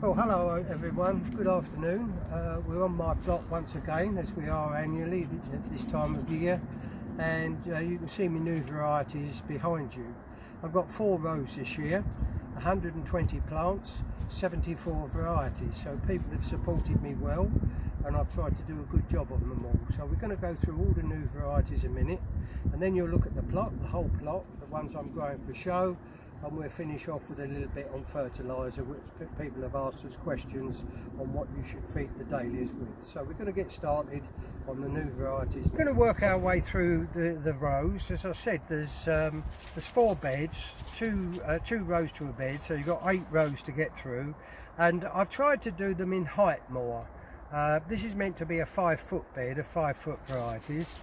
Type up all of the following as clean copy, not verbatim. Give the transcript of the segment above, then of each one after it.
Well, hello everyone, good afternoon. We're on my plot once again, as we are annually at this time of year, and you can see my new varieties behind you. I've got 4 rows this year, 120 plants, 74 varieties, so people have supported me well and I've tried to do a good job on them all. So we're going to go through all the new varieties in a minute, and then you'll look at the plot, the whole plot, the ones I'm growing for show, and we'll finish off with a little bit on fertiliser, which people have asked us questions on what you should feed the dahlias with. So we're going to get started on the new varieties. We're going to work our way through the rows. As I said, there's 4 beds, two rows to a bed, so you've got 8 rows to get through, and I've tried to do them in height more. This is meant to be a 5-foot bed of 5-foot varieties.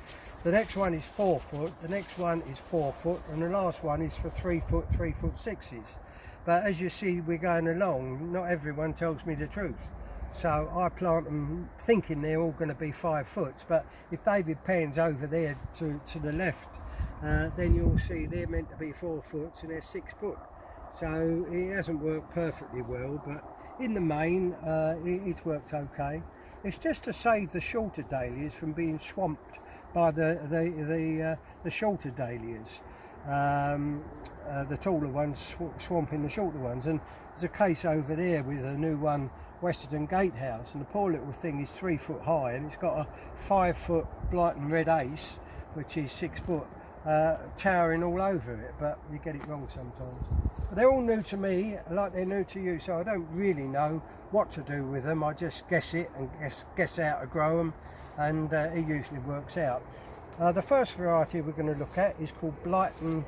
The next one is 4 foot, the next one is 4 foot, and the last one is for 3 foot, 3 foot 6s. But as you see, we're going along, not everyone tells me the truth. So I plant them thinking they're all going to be 5 foot, but if David pans over there to the left, then you'll see they're meant to be 4 foot and they're 6 foot. So it hasn't worked perfectly well, but in the main, it's worked okay. It's just to save the shorter dahlias from being swamped by the shorter dahlias, the taller ones swamping the shorter ones. And there's a case over there with a new one, Western Gatehouse, and the poor little thing is 3 foot high, and it's got a 5 foot Blighton Red Ace, which is 6 foot, towering all over it, but you get it wrong sometimes. But they're all new to me, like they're new to you, so I don't really know what to do with them. I just guess it and guess how to grow them, and it usually works out. The first variety we're going to look at is called Blighton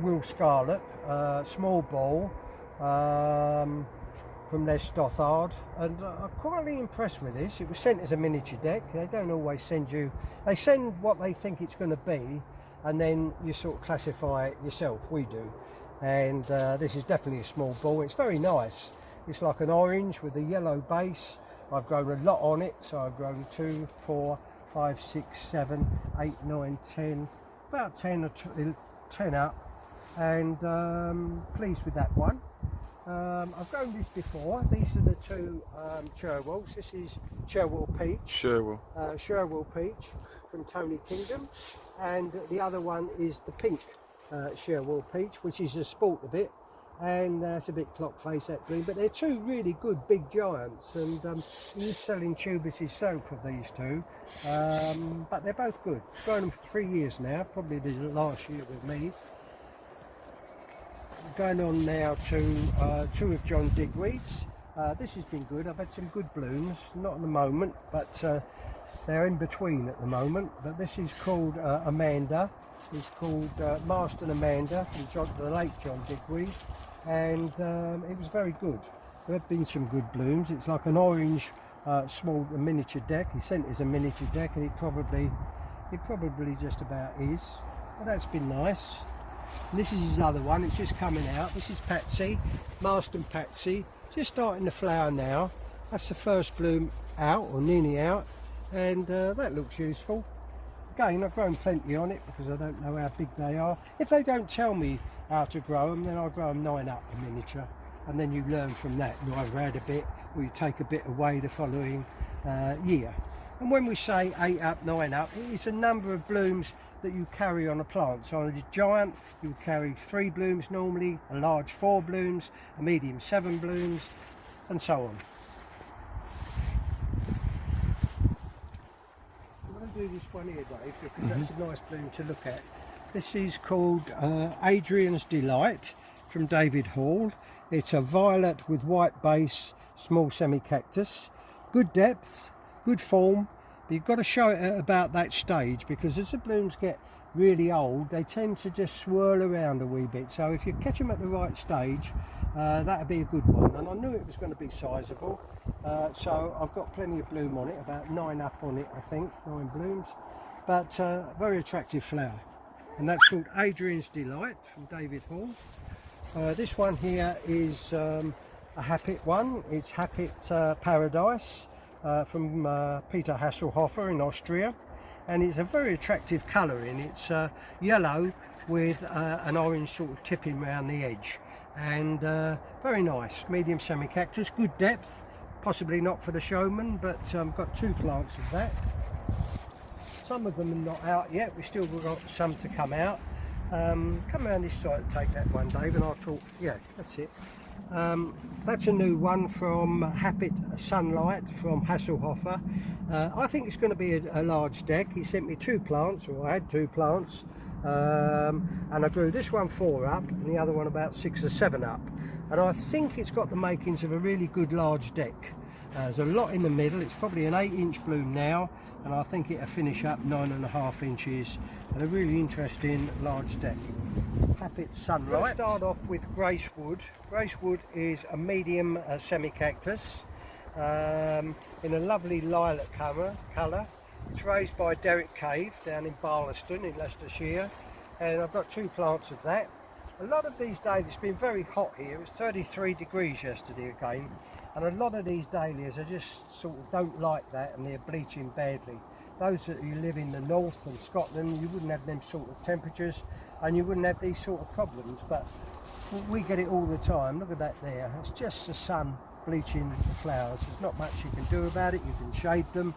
Will Scarlet, small ball, from Les Stothard, and I'm quite impressed with this. It was sent as a miniature deck. They don't always send you, they send what they think it's going to be, and then you sort of classify it yourself. We do, and this is definitely a small ball. It's very nice. It's like an orange with a yellow base. I've grown a lot on it, so I've grown 2, 4, 5, 6, 7, 8, 9, 10, about 10 or 10 up, and pleased with that one. I've grown this before. These are the 2 Cherwells. This is Cherwell Peach. Cherwell Peach from Tony Kingdom, and the other one is the pink Cherwell Peach, which is a sport a bit, and it's a bit clock face, that green, but they're 2 really good big giants, and he's selling tubuses soap of these 2, but they're both good. I've grown them for 3 years now, probably the last year with me. Going on now to 2 of John Digweed's. This has been good. I've had some good blooms, not at the moment, but they're in between at the moment. But this is called Amanda. It's called Marston Amanda from the late John Digweed, and it was very good. There have been some good blooms. It's like an orange small miniature deck. He sent it as a miniature deck, and it probably just about is. But that's been nice. And this is his other one. It's just coming out. This is Patsy, Marston Patsy, just starting to flower now. That's the first bloom out, or nearly out, and that looks useful. Again, I've grown plenty on it because I don't know how big they are. If they don't tell me how to grow them, then I'll grow them 9 up a miniature, and then you learn from that. You either add a bit or you take a bit away the following year. And when we say 8 up, 9 up, it's a number of blooms that you carry on a plant. So on a giant, you would carry 3 blooms normally, a large 4 blooms, a medium 7 blooms, and so on. Do this one here, Dave, because that's a nice bloom to look at. This is called Adrian's Delight from David Hall. It's a violet with white base, small semi-cactus, good depth, good form, but you've got to show it at about that stage, because as the blooms get really old, they tend to just swirl around a wee bit. So if you catch them at the right stage, that would be a good one. And I knew it was going to be sizable, so I've got plenty of bloom on it, about 9 up on it, I think, 9 blooms, but very attractive flower. And that's called Adrian's Delight from David Hall. This one here is a Happet one. It's Happet Paradise from Peter Hasselhofer in Austria, and it's a very attractive colouring. It's yellow with an orange sort of tipping around the edge, and very nice medium semi-cactus, good depth, possibly not for the showman, but got 2 plants of that. Some of them are not out yet, we've still got some to come out. Come around this side and take that one, Dave, and I'll talk. Yeah, that's it. That's a new one from Habit Sunlight from Hasselhofer. I think it's going to be a large deck. He sent me 2 plants, or I had 2 plants, and I grew this one 4 up and the other one about 6 or 7 up, and I think it's got the makings of a really good large deck. There's a lot in the middle. It's probably an 8-inch bloom now, and I think it'll finish up 9.5 inches, and a really interesting large deck. Habit Sunlight. Let's start off with Gracewood. Gracewood is a medium semi-cactus in a lovely lilac colour. It's raised by Derek Cave down in Barlaston in Leicestershire, and I've got 2 plants of that. A lot of these days, it's been very hot here. It was 33 degrees yesterday again, and a lot of these dahlias are just sort of don't like that, and they're bleaching badly. Those that you live in the north and Scotland, you wouldn't have them sort of temperatures and you wouldn't have these sort of problems, but we get it all the time. Look at that there, it's just the sun bleaching the flowers. There's not much you can do about it. You can shade them,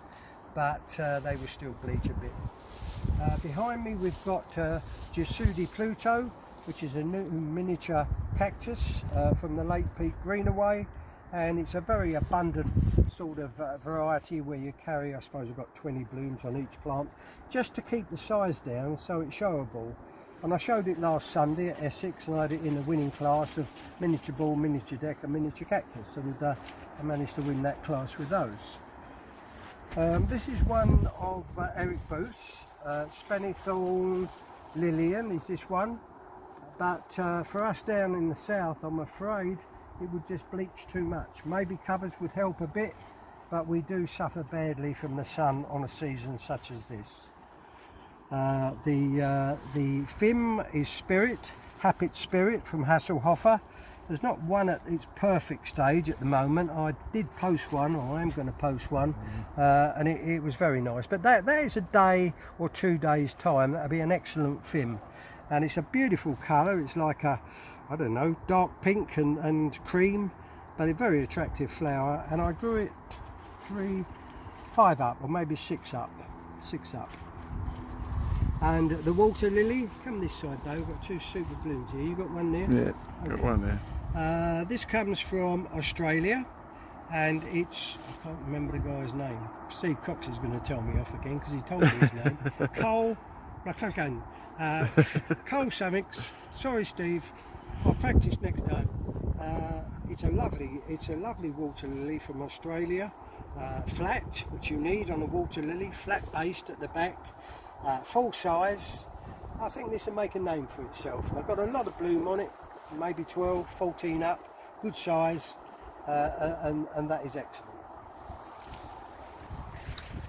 but they will still bleach a bit. Behind me we've got Jasudi Pluto, which is a new miniature cactus from the Lake Peak Greenaway, and it's a very abundant sort of variety where you carry, I suppose, I've got 20 blooms on each plant, just to keep the size down so it's showable. And I showed it last Sunday at Essex, and I had it in a winning class of miniature ball, miniature deck and miniature cactus, and I managed to win that class with those. This is one of Eric Booth's, Spennythorn Lillian is this one, but for us down in the south, I'm afraid it would just bleach too much. Maybe covers would help a bit, but we do suffer badly from the sun on a season such as this. The FIM is Spirit, Habit Spirit from Hasselhofer. There's not one at its perfect stage at the moment. I did post one, or I am going to post one, and it was very nice. But that is a day or 2 days time. That'll be an excellent FIM, and it's a beautiful colour. It's like a, I don't know, dark pink and cream, but a very attractive flower. And I grew it 5 up, or maybe 6 up. And the water lily, come this side though, I've got 2 super blooms here. You got one there? Yeah, okay. Got one there. This comes from Australia, and it's, I can't remember the guy's name. Steve Cox is going to tell me off again because he told me his name. Cole Summix. Sorry, Steve. I'll practice next time. It's a lovely water lily from Australia. Flat, which you need on a water lily, flat based at the back. Full size. I think this will make a name for itself. I've got a lot of bloom on it, maybe 12, 14 up, good size, and that is excellent.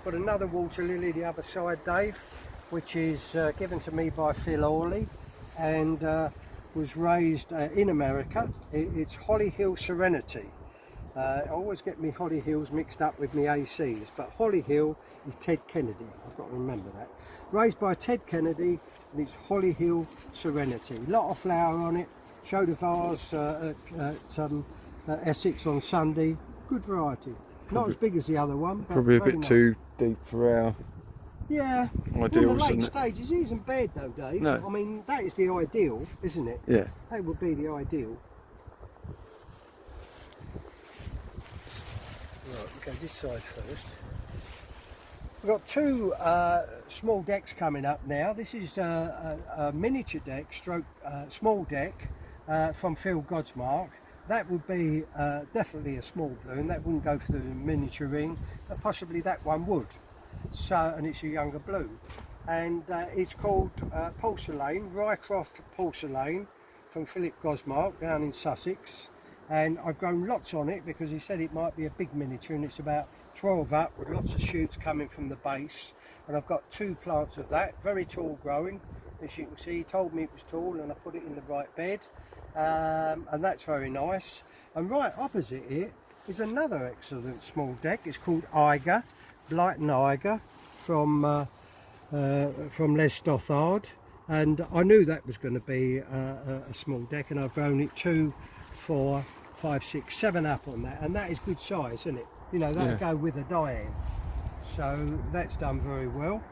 Got another water lily the other side, Dave, which is given to me by Phil Orley, and was raised in America. It's Holly Hill Serenity. I always get me Holly Hills mixed up with me ACs, but Holly Hill is Ted Kennedy. I've got to remember that. Raised by Ted Kennedy, and it's Holly Hill Serenity. A lot of flower on it. Showed a vase at Essex on Sunday. Good variety. Not as big as the other one, but probably a bit nice. Too deep for our ideals. The late stages isn't bad though, Dave. No. I mean, that is the ideal, isn't it? Yeah. That would be the ideal. Right, we'll go this side first. We've got 2 small decks coming up now. This is a miniature deck, stroke small deck from Phil Godsmark. That would be definitely a small bloom. That wouldn't go for the miniature ring, but possibly that one would. So, and it's a younger bloom. And it's called Porcelain, Rycroft Porcelain from Philip Godsmark down in Sussex. And I've grown lots on it because he said it might be a big miniature, and it's about 12 up with lots of shoots coming from the base. And I've got 2 plants of that, very tall growing. As you can see, he told me it was tall, and I put it in the right bed. And that's very nice. And right opposite it is another excellent small deck. It's called Eiger, Blighton Eiger from Les Stothard. and I knew that was going to be a small deck, and I've grown it 2, 4, 5, 6, 7 up on that, and that is good size, isn't it? You know, that'll go with a diane, so that's done very well.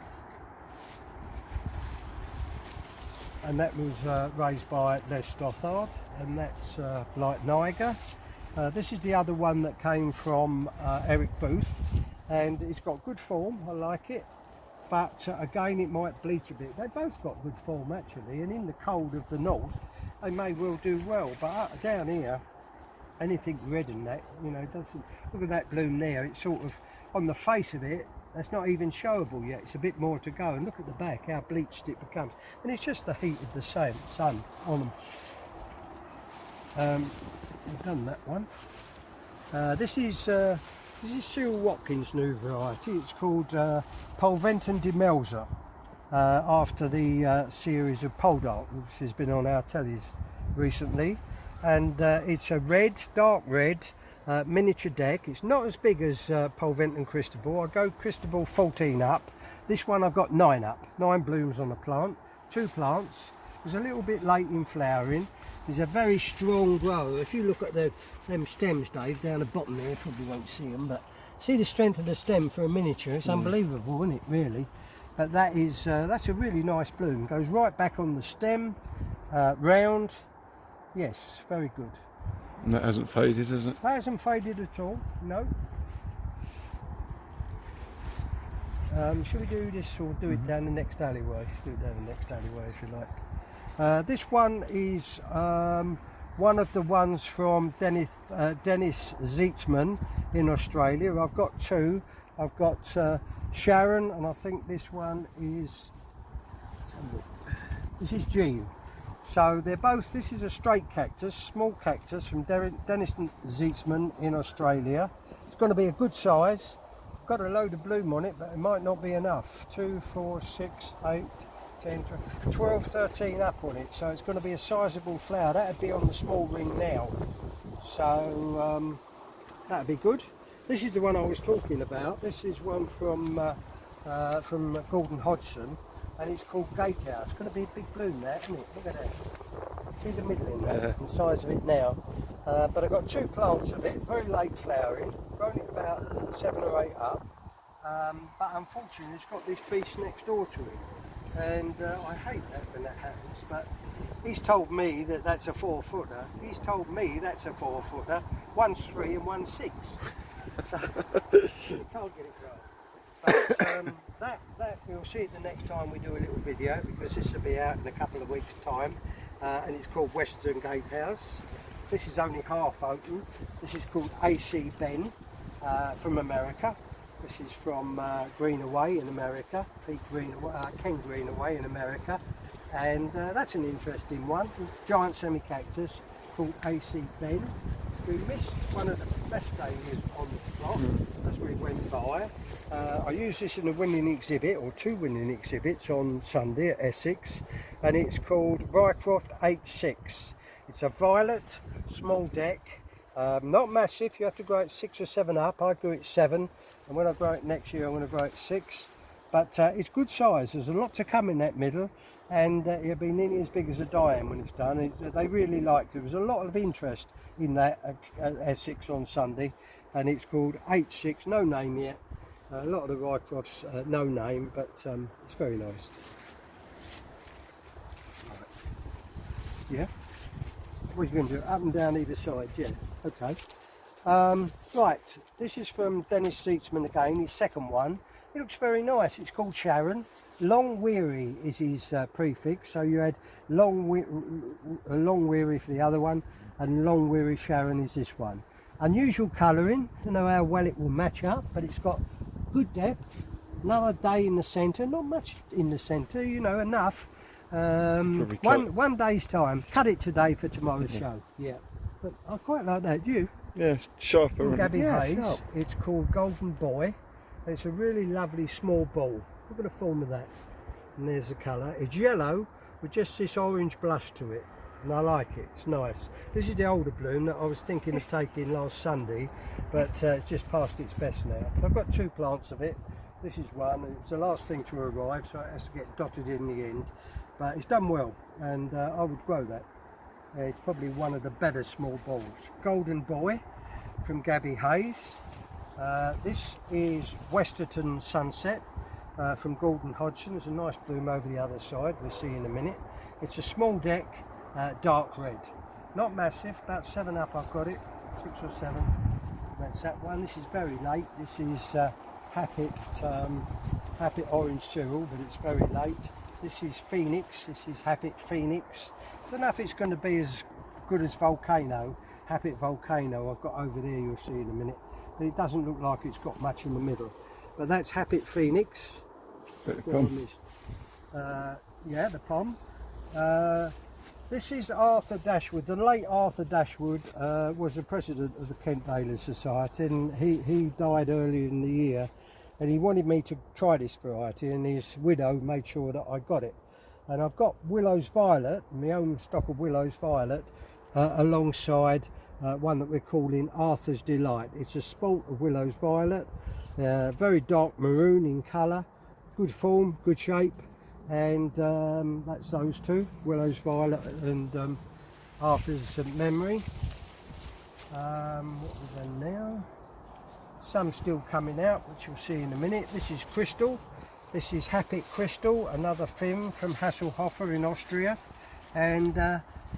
And that was raised by Les Stothard, and that's like Niger. This is the other one that came from Eric Booth, and it's got good form, I like it, but again it might bleach a bit. They both got good form actually, and in the cold of the north they may well do well, but down here anything red than that, you know, doesn't. Look at that bloom there, it's sort of on the face of it, that's not even showable yet, it's a bit more to go, and look at the back how bleached it becomes, and it's just the heat of the sun on them. We've done that one. This is Cyril Watkins' new variety. It's called Polventon de Melza, after the series of Poldark, which has been on our tellies recently. And it's a red, dark red, miniature deck. It's not as big as Polventon Cristobal. I go Cristobal 14 up. This one I've got 9 up. 9 blooms on the plant. 2 plants. It was a little bit late in flowering. It's a very strong grower. If you look at them stems, Dave, down the bottom there, you probably won't see them, but see the strength of the stem for a miniature. It's unbelievable, isn't it, really? But that is that's a really nice bloom. Goes right back on the stem, round. Yes, very good. And that hasn't faded, has it? That hasn't faded at all, no. Should we do this or do it down the next alleyway? Do it down the next alleyway if you like. This one is one of the ones from Dennis Zeetzman in Australia. I've got 2. I've got Sharon, and I think this one is, this is Jean. So they're both, this is a straight cactus, small cactus from Dennis Zeetzman in Australia. It's going to be a good size. Got a load of bloom on it, but it might not be enough. 2, 4, 6, 8, 10, 12, 13 up on it, so it's going to be a sizable flower. That'd be on the small ring now, so that'd be good. This is the one I was talking about. This is one from Gordon Hodgson, and it's called Gatehouse. It's going to be a big bloom there, isn't it? Look at that. See the middle in there, the size of it now. But I've got 2 plants of it, very late flowering, grown it about 7 or 8 up, but unfortunately it's got this beast next door to it. And I hate that when that happens, but he's told me that that's a 4-footer. He's told me that's a 4-footer. One's 3 and one's 6. So you can't get it right. But that we'll see it the next time we do a little video, because this will be out in a couple of weeks' time, and it's called Western Gatehouse. This is only half open. This is called AC Ben from America. This is from Greenaway in America, Ken Greenaway in America, and that's an interesting one. Giant semi-cactus called AC Ben. We missed one of the best dahlias on the plot as we went by. I used this in a winning exhibit, or 2 winning exhibits on Sunday at Essex, and it's called Rycroft 86. It's a violet, small deck, not massive. You have to grow it 6 or 7 up. I grew it 7. And when I grow it next year, I'm going to grow it 6. But it's good size. There's a lot to come in that middle, and it'll be nearly as big as a diane when it's done. They really liked it. There was a lot of interest in that at Essex on Sunday, and it's called 86, no name yet. A lot of the Rycrofts, no name, but it's very nice. Yeah? What are you going to do? Up and down either side? Yeah, okay. Right, this is from Dennis Zeetzman again, his second one. It looks very nice. It's called Sharon. Long Weary is his prefix, so you had Long Weary for the other one, and Long Weary Sharon is this one. Unusual colouring, I don't know how well it will match up, but it's got good depth. Another day in the centre, not much in the centre, you know, enough. One day's time. Cut it today for tomorrow's show. Yeah, but I quite like that. Do you? Yeah, it's sharper. Gabby Hayes. Sharp. It's called Golden Boy. It's a really lovely small ball. Look at the form of that. And there's the colour. It's yellow with just this orange blush to it, and I like it. It's nice. This is the older bloom that I was thinking of taking last Sunday, but it's just past its best now. But I've got 2 plants of it. This is one, and it's the last thing to arrive, so it has to get dotted in the end. but it's done well, and I would grow that. It's probably one of the better small balls. Golden Boy from Gabby Hayes. This is Westerton Sunset from Gordon Hodgson. There's a nice bloom over the other side, we'll see in a minute. It's a small deck, dark red. Not massive, about 7 up I've got it, 6 or 7. That's that one. This is very late. This is Happet Orange Cyril, but it's very late. This is Phoenix. This is Happet Phoenix. I don't know if it's going to be as good as Volcano. Happet Volcano I've got over there, you'll see in a minute. But it doesn't look like it's got much in the middle. But that's Happet Phoenix. Yeah, the pom. This is Arthur Dashwood. The late Arthur Dashwood was the president of the Kent Bailey Society, and he died earlier in the year, and he wanted me to try this variety, and his widow made sure that I got it. And I've got Willow's Violet, my own stock of Willow's Violet, alongside one that we're calling Arthur's Delight. It's a sport of Willow's Violet, very dark maroon in colour, good form, good shape. And that's those two, Willow's Violet and Arthur's Memory. What we've done now, some still coming out, which you'll see in a minute. This is Crystal. This is Happet Crystal, another film from Hasselhofer in Austria, and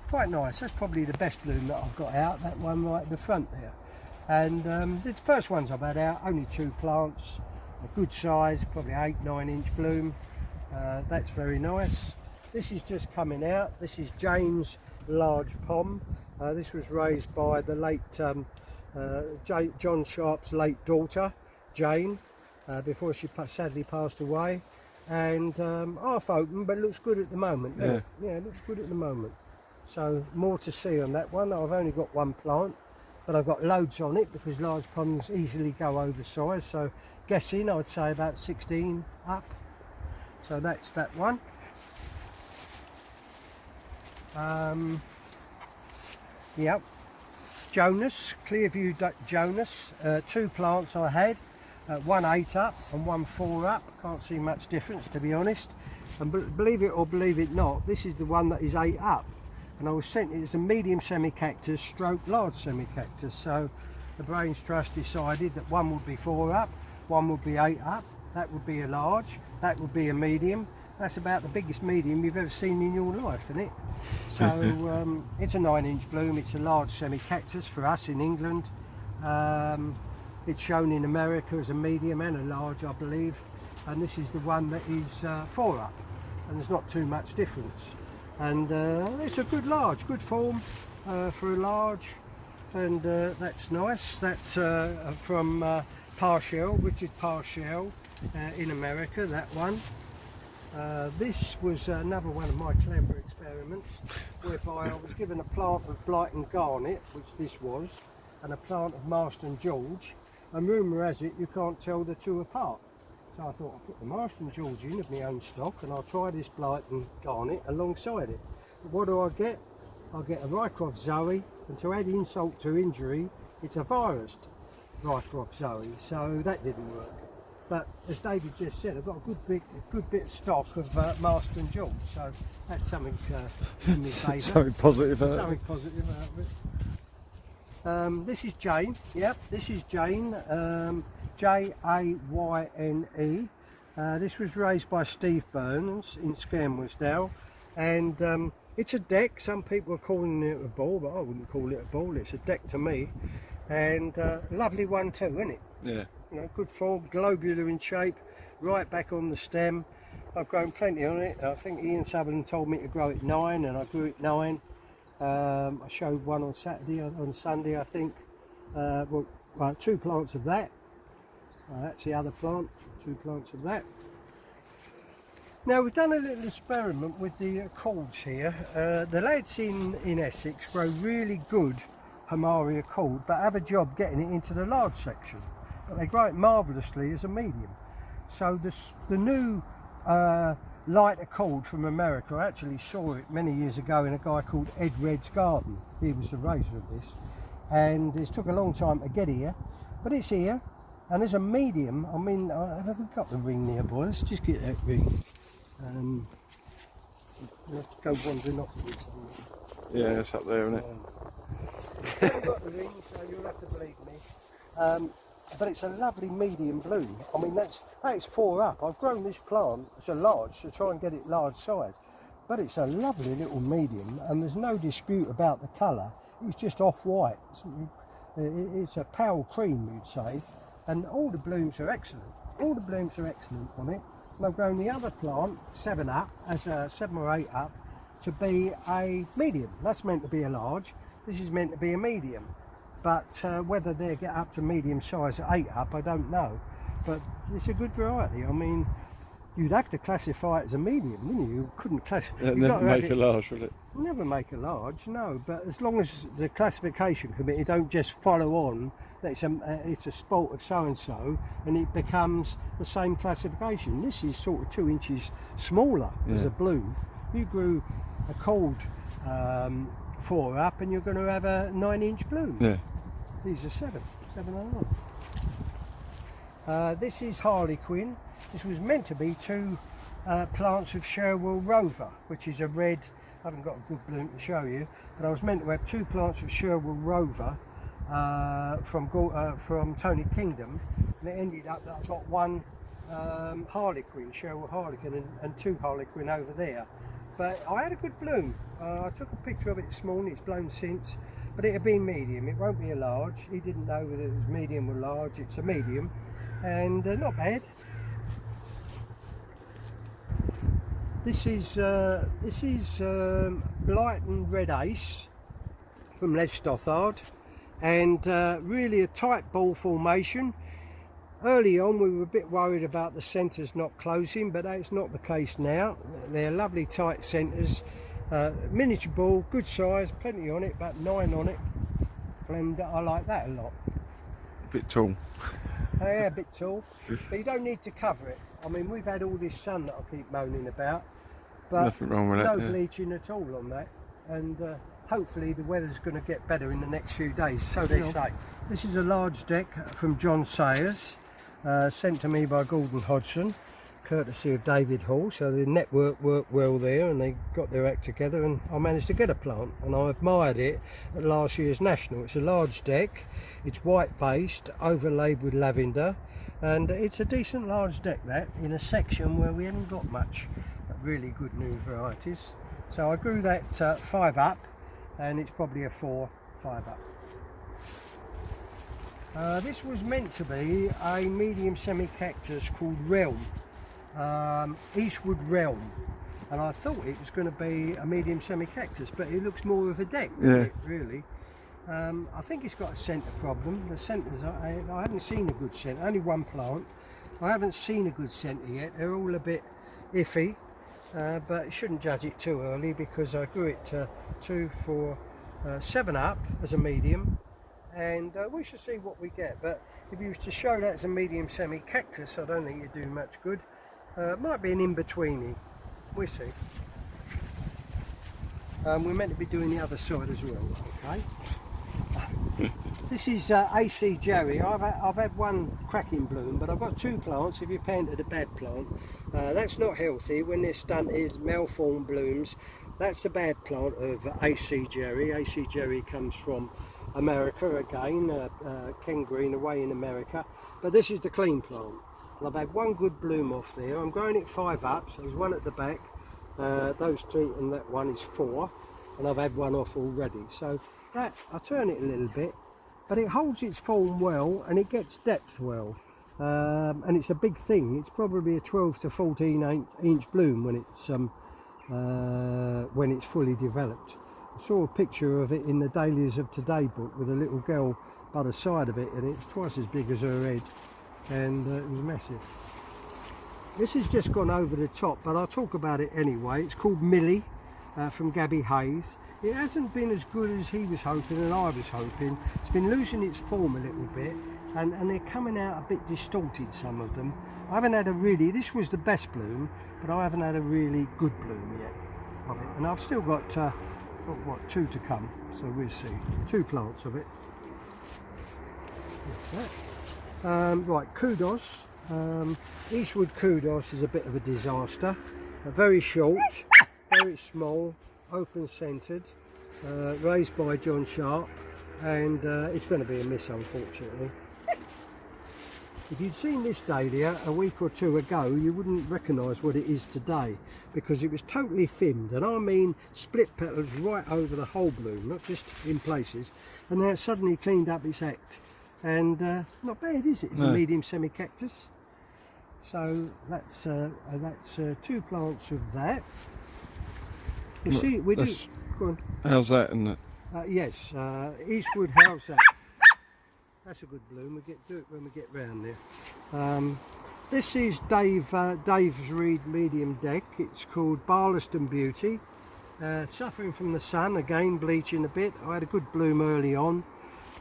quite nice. That's probably the best bloom that I've got out, that one right at the front there. And the first ones I've had out, only 2 plants, a good size, probably 8-9 inch bloom. That's very nice. This is just coming out. This is Jane's large pom. This was raised by the late John Sharp's late daughter, Jane, before she sadly passed away. And half open, but it looks good at the moment. Yeah, yeah, it looks good at the moment. So more to see on that one. I've only got 1 plant, but I've got loads on it because large poms easily go oversized. So guessing, I'd say about 16 up. So that's that one. Yep. Jonas, Clearview Jonas. 2 plants I had. 1 8 up and 1 4 up. Can't see much difference, to be honest. And believe it or believe it not, this is the one that is 8 up. And I was sent it as a medium semi-cactus stroke large semi-cactus. So the Brains Trust decided that 1 would be 4 up, 1 would be 8 up. That would be a large, that would be a medium. That's about the biggest medium you've ever seen in your life, isn't it? So it's a 9 inch bloom, it's a large semi-cactus for us in England. It's shown in America as a medium and a large, I believe. And this is the one that is 4 up, and there's not too much difference. And it's a good large, good form for a large, and that's nice. That's from Partial, Richard Partial. In America, that one. This was another one of my clever experiments, whereby I was given a plant of Blight and Garnet, which this was, and a plant of Marston George, and rumour has it you can't tell the 2 apart. So I thought I'll put the Marston George in of my own stock, and I'll try this Blight and Garnet alongside it. But what do I get? I'll get a Rycroft Zoe, and to add insult to injury, it's a virus Rycroft Zoe, so that didn't work. But as David just said, I've got a good bit of stock of Marston George, so that's something in my favour. Something positive out Something positive out of it. This is Jane. Yep, this is Jane. Jayne. This was raised by Steve Burns in Scanwellsdale, and it's a deck. Some people are calling it a ball, but I wouldn't call it a ball. It's a deck to me, and lovely one too, isn't it? Yeah. You know, good form, globular in shape, right back on the stem. I've grown plenty on it. I think Ian Sutherland told me to grow it 9, and I grew it 9. I showed one on Sunday, I think. Well, 2 plants of that. That's the other plant, 2 plants of that. Now we've done a little experiment with the cords here. The lads in Essex grow really good Hamaria cord, but have a job getting it into the large section. But they grow it marvellously as a medium. So the new lighter cord from America, I actually saw it many years ago in a guy called Ed Red's garden. He was the raiser of this, and it took a long time to get here, but it's here. And there's a medium. I mean, have we got the ring nearby? Let's just get that ring. Let's go wandering off a bit somewhere. Yeah, it's up there, isn't it? I haven't got the ring, so you'll have to believe me. But it's a lovely medium bloom. I mean, that is 4 up. I've grown this plant as a large to try and get it large size. But it's a lovely little medium, and there's no dispute about the colour. It's just off-white. It's a pale cream, you'd say. And all the blooms are excellent. All the blooms are excellent on it. And I've grown the other plant, 7 up, as a 7 or 8 up, to be a medium. That's meant to be a large. This is meant to be a medium. But whether they get up to medium size at 8 up, I don't know. But it's a good variety. I mean, you'd have to classify it as a medium, wouldn't you? You couldn't classify. It'll never make a large, will it? Never make a large, no. But as long as the classification committee don't just follow on that it's a sport of so and so, and it becomes the same classification. This is sort of 2 inches smaller as a bloom. You grew a cold 4 up, and you're going to have a 9-inch bloom. Yeah. These are 7 and a half. This is Harlequin. This was meant to be 2 plants of Sherwell Rover, which is a red. I haven't got a good bloom to show you, but I was meant to have 2 plants of Sherwell Rover from Tony Kingdom, and it ended up that I got 1 Harlequin, Sherwell Harlequin, and 2 Harlequin over there. But I had a good bloom. I took a picture of it this morning. It's blown since, but it'll be medium. It won't be a large. He didn't know whether it was medium or large. It's a medium, and not bad. This is Blighton Red Ace from Les Stothard, and really a tight ball formation. Early on we were a bit worried about the centres not closing, but that's not the case now. They're lovely tight centres, miniature ball, good size, plenty on it, about 9 on it, and I like that a lot. A bit tall. Yeah, a bit tall, but you don't need to cover it. I mean, we've had all this sun that I keep moaning about, but nothing wrong with no that, bleaching at all on that, and hopefully the weather's going to get better in the next few days, so they say. This is a large deck from John Sayers, sent to me by Gordon Hodgson, courtesy of David Hall. So the network worked well there, and they got their act together, and I managed to get a plant, and I admired it at last year's National. It's a large deck, it's white based, overlaid with lavender, and it's a decent large deck, that, in a section where we haven't got much really good new varieties. So I grew that 5 up, and it's probably a 4, 5 up. This was meant to be a medium semi-cactus called Realm, Eastwood Realm, and I thought it was going to be a medium semi-cactus, but it looks more of a deck, really. I think it's got a centre problem. The centres, I haven't seen a good centre, only 1 plant. I haven't seen a good centre yet. They're all a bit iffy, but you shouldn't judge it too early, because I grew it to 2 for 7 up as a medium, and we shall see what we get. But if you was to show that as a medium semi-cactus, I don't think you'd do much good. Might be an in-betweeny, we'll see. We're meant to be doing the other side as well, okay? This is AC Jerry. I've had 1 cracking bloom, but I've got 2 plants. If you planted a bad plant, that's not healthy. When they're stunted, malformed blooms, that's a bad plant of AC Jerry. AC Jerry comes from America again, Ken Green away in America, but this is the clean plant, and I've had 1 good bloom off there. I'm growing it 5 up, so there's 1 at the back, those 2, and that 1 is 4, and I've had 1 off already. So that, I turn it a little bit, but it holds its form well, and it gets depth well, and it's a big thing. It's probably a 12 to 14 inch bloom when it's fully developed. I saw a picture of it in the Dailies of Today book with a little girl by the side of it, and it's twice as big as her head, and it was massive. This has just gone over the top, but I'll talk about it anyway. It's called Millie, from Gabby Hayes. It hasn't been as good as he was hoping and I was hoping. It's been losing its form a little bit, and they're coming out a bit distorted, some of them. I haven't had a really, this was the best bloom, but I haven't had a really good bloom yet of it. And I've still got, what, 2 to come, so we'll see. 2 plants of it. Right, Kudos. Eastwood Kudos is a bit of a disaster. Very short, very small, open centred, raised by John Sharp, and it's going to be a miss, unfortunately. If you'd seen this dahlia a week or two ago, you wouldn't recognise what it is today, because it was totally thinned, and I mean split petals right over the whole bloom, not just in places, and now it's suddenly cleaned up its act, and not bad, is it? It's a medium semi-cactus. So that's 2 plants of that. You see, we do. Go on. How's that? And Yes, Eastwood House that. That's a good bloom. We do it when we get round there. This is Dave's Reed medium deck. It's called Barlaston Beauty. Suffering from the sun again, bleaching a bit. I had a good bloom early on,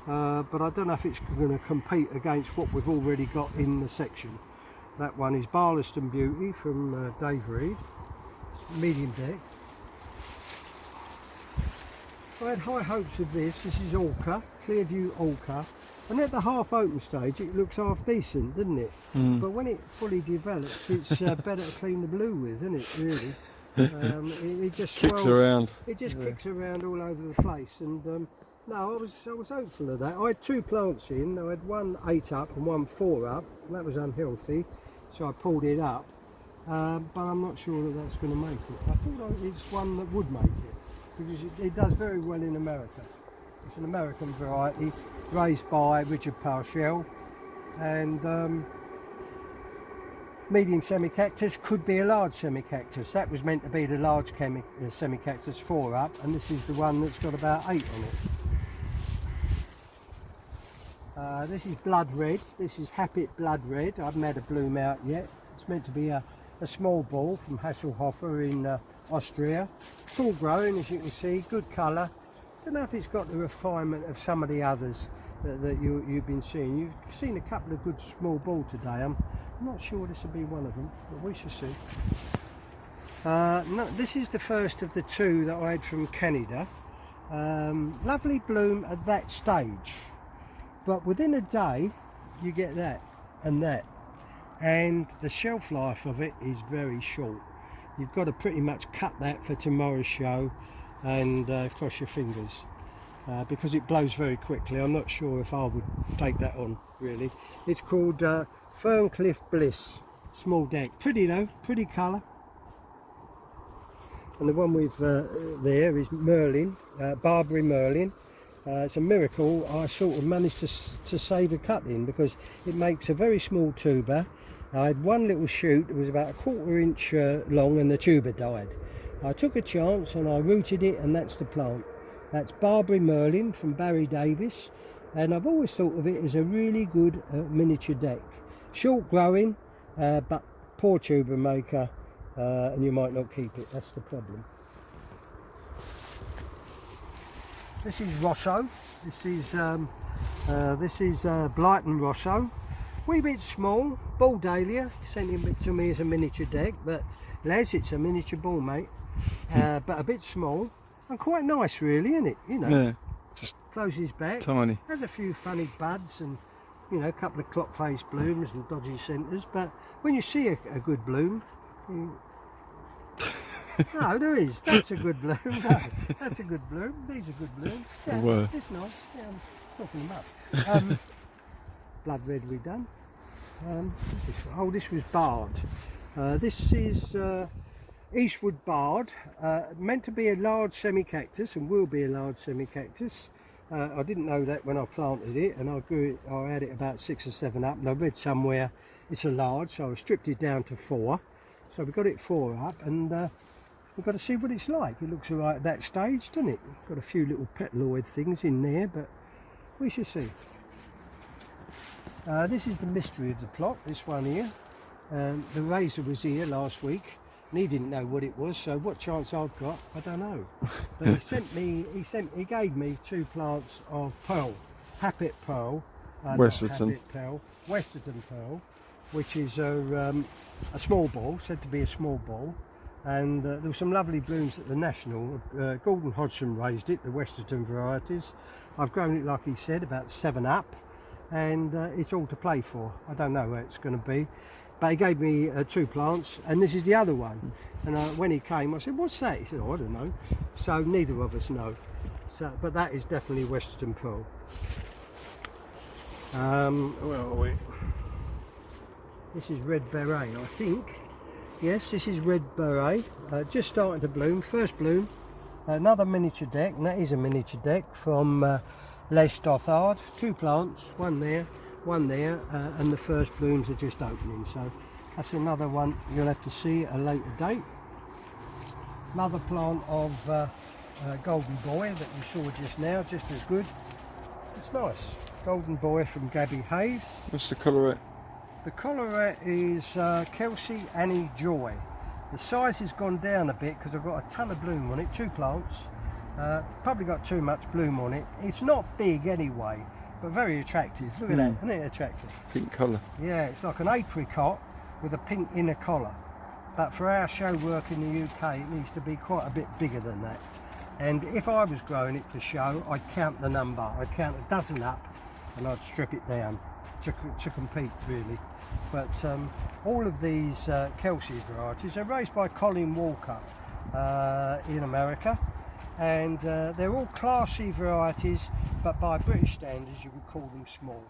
but I don't know if it's going to compete against what we've already got in the section. That one is Barlaston Beauty from Dave Reed. It's medium deck. I had high hopes of this. This is Orca, Clearview Orca. And at the half open stage it looks half decent, doesn't it? But when it fully develops, it's better to clean the blue with, isn't it, really? It just kicks swells, around. It just kicks around all over the place. And no, I was hopeful of that. I had 2 plants in. I had one 8 up and one 4 up. And that was unhealthy, so I pulled it up. But I'm not sure that that's going to make it. I thought it's one that would make it, because it does very well in America. It's an American variety, raised by Richard Parshell, and medium semi-cactus, could be a large semi-cactus. That was meant to be the large semi-cactus 4 up, and this is the one that's got about 8 on it. This is Blood Red. This is Happet Blood Red. I haven't had a bloom out yet. It's meant to be a small ball from Hasselhofer in Austria. Full growing, as you can see, good colour. Don't know if it's got the refinement of some of the others that you've been seeing. You've seen a couple of good small ball today. I'm not sure this will be one of them, but we shall see. No, this is the first of the 2 that I had from Canada. Lovely bloom at that stage, but within a day you get that and that, and the shelf life of it is very short. You've got to pretty much cut that for tomorrow's show and cross your fingers, because it blows very quickly. I'm not sure if I would take that on, really. It's called Ferncliff Bliss, small deck. Pretty though, pretty colour. And the one with there is Merlin, Barbary Merlin. It's a miracle I sort of managed to save a cutting, because it makes a very small tuber. I had one little shoot that was about 1/4 inch long, and the tuber died. I took a chance and I rooted it, and that's the plant. That's Barbary Merlin from Barry Davis, and I've always thought of it as a really good miniature deck. Short growing, but poor tuber maker, and you might not keep it. That's the problem. This is Rosso. This is Blighton Rosso. Wee bit small, ball dahlia. He sent it to me as a miniature deck, but Les, it's a miniature ball, mate. But a bit small and quite nice, really, isn't it? You know, Yeah, just closes back, tiny. has a few funny buds, and you know, a couple of clock face blooms and dodgy centres. But when you see a good bloom, no, there is. That's a good bloom. No, that's a good bloom. These are good blooms. Yeah, Wow. it's nice. Yeah, I'm talking them up. Blood Red we've done. What's this one? Oh, this was Bard. This is Eastwood Bard, meant to be a large semi-cactus, and will be a large semi-cactus. I didn't know that when I planted it, and I grew it. I had it about 6 or 7 up, and I read somewhere it's a large, so I stripped it down to 4. So we got it 4 up, and we've got to see what it's like. It looks alright at that stage, doesn't it? Got a few little petaloid things in there, but we shall see. This is the mystery of the plot, this one here. The Razor was here last week, and he didn't know what it was, so what chance I've got, I don't know. But he gave me 2 plants of pearl, Happet Pearl, Westerton. Westerton Pearl, which is a small ball, said to be a small ball. And there were some lovely blooms at the National. Gordon Hodgson raised it, the Westerton varieties. I've grown it, like he said, about 7 up, and it's all to play for. I don't know where it's going to be. But he gave me 2 plants, and this is the other one. And when he came, I said, "What's that?" He said, "Oh, I don't know." So neither of us know. So, but that is definitely Western Pearl. Where are we? This is Red Beret, I think. Yes, this is Red Beret. Just starting to bloom. First bloom. Another miniature deck, and that is a miniature deck from Les Stothard. 2 plants, one there, and the first blooms are just opening. So that's another one you'll have to see at a later date. Another plant of Golden Boy that you saw just now, just as good. It's nice. Golden Boy from Gabby Hayes. What's the colorette? The colorette is Kelsey Annie Joy. The size has gone down a bit because I've got a ton of bloom on it, 2 plants. Probably got too much bloom on it. It's not big anyway, but very attractive. Look at that, isn't it attractive? Pink colour. Yeah, it's like an apricot with a pink inner collar. But for our show work in the UK, it needs to be quite a bit bigger than that. And if I was growing it for show, I'd count the number. I'd count a dozen up and I'd strip it down to compete, really. But all of these Kelsey varieties are raised by Colin Walker in America, and they're all classy varieties, but by British standards you would call them small.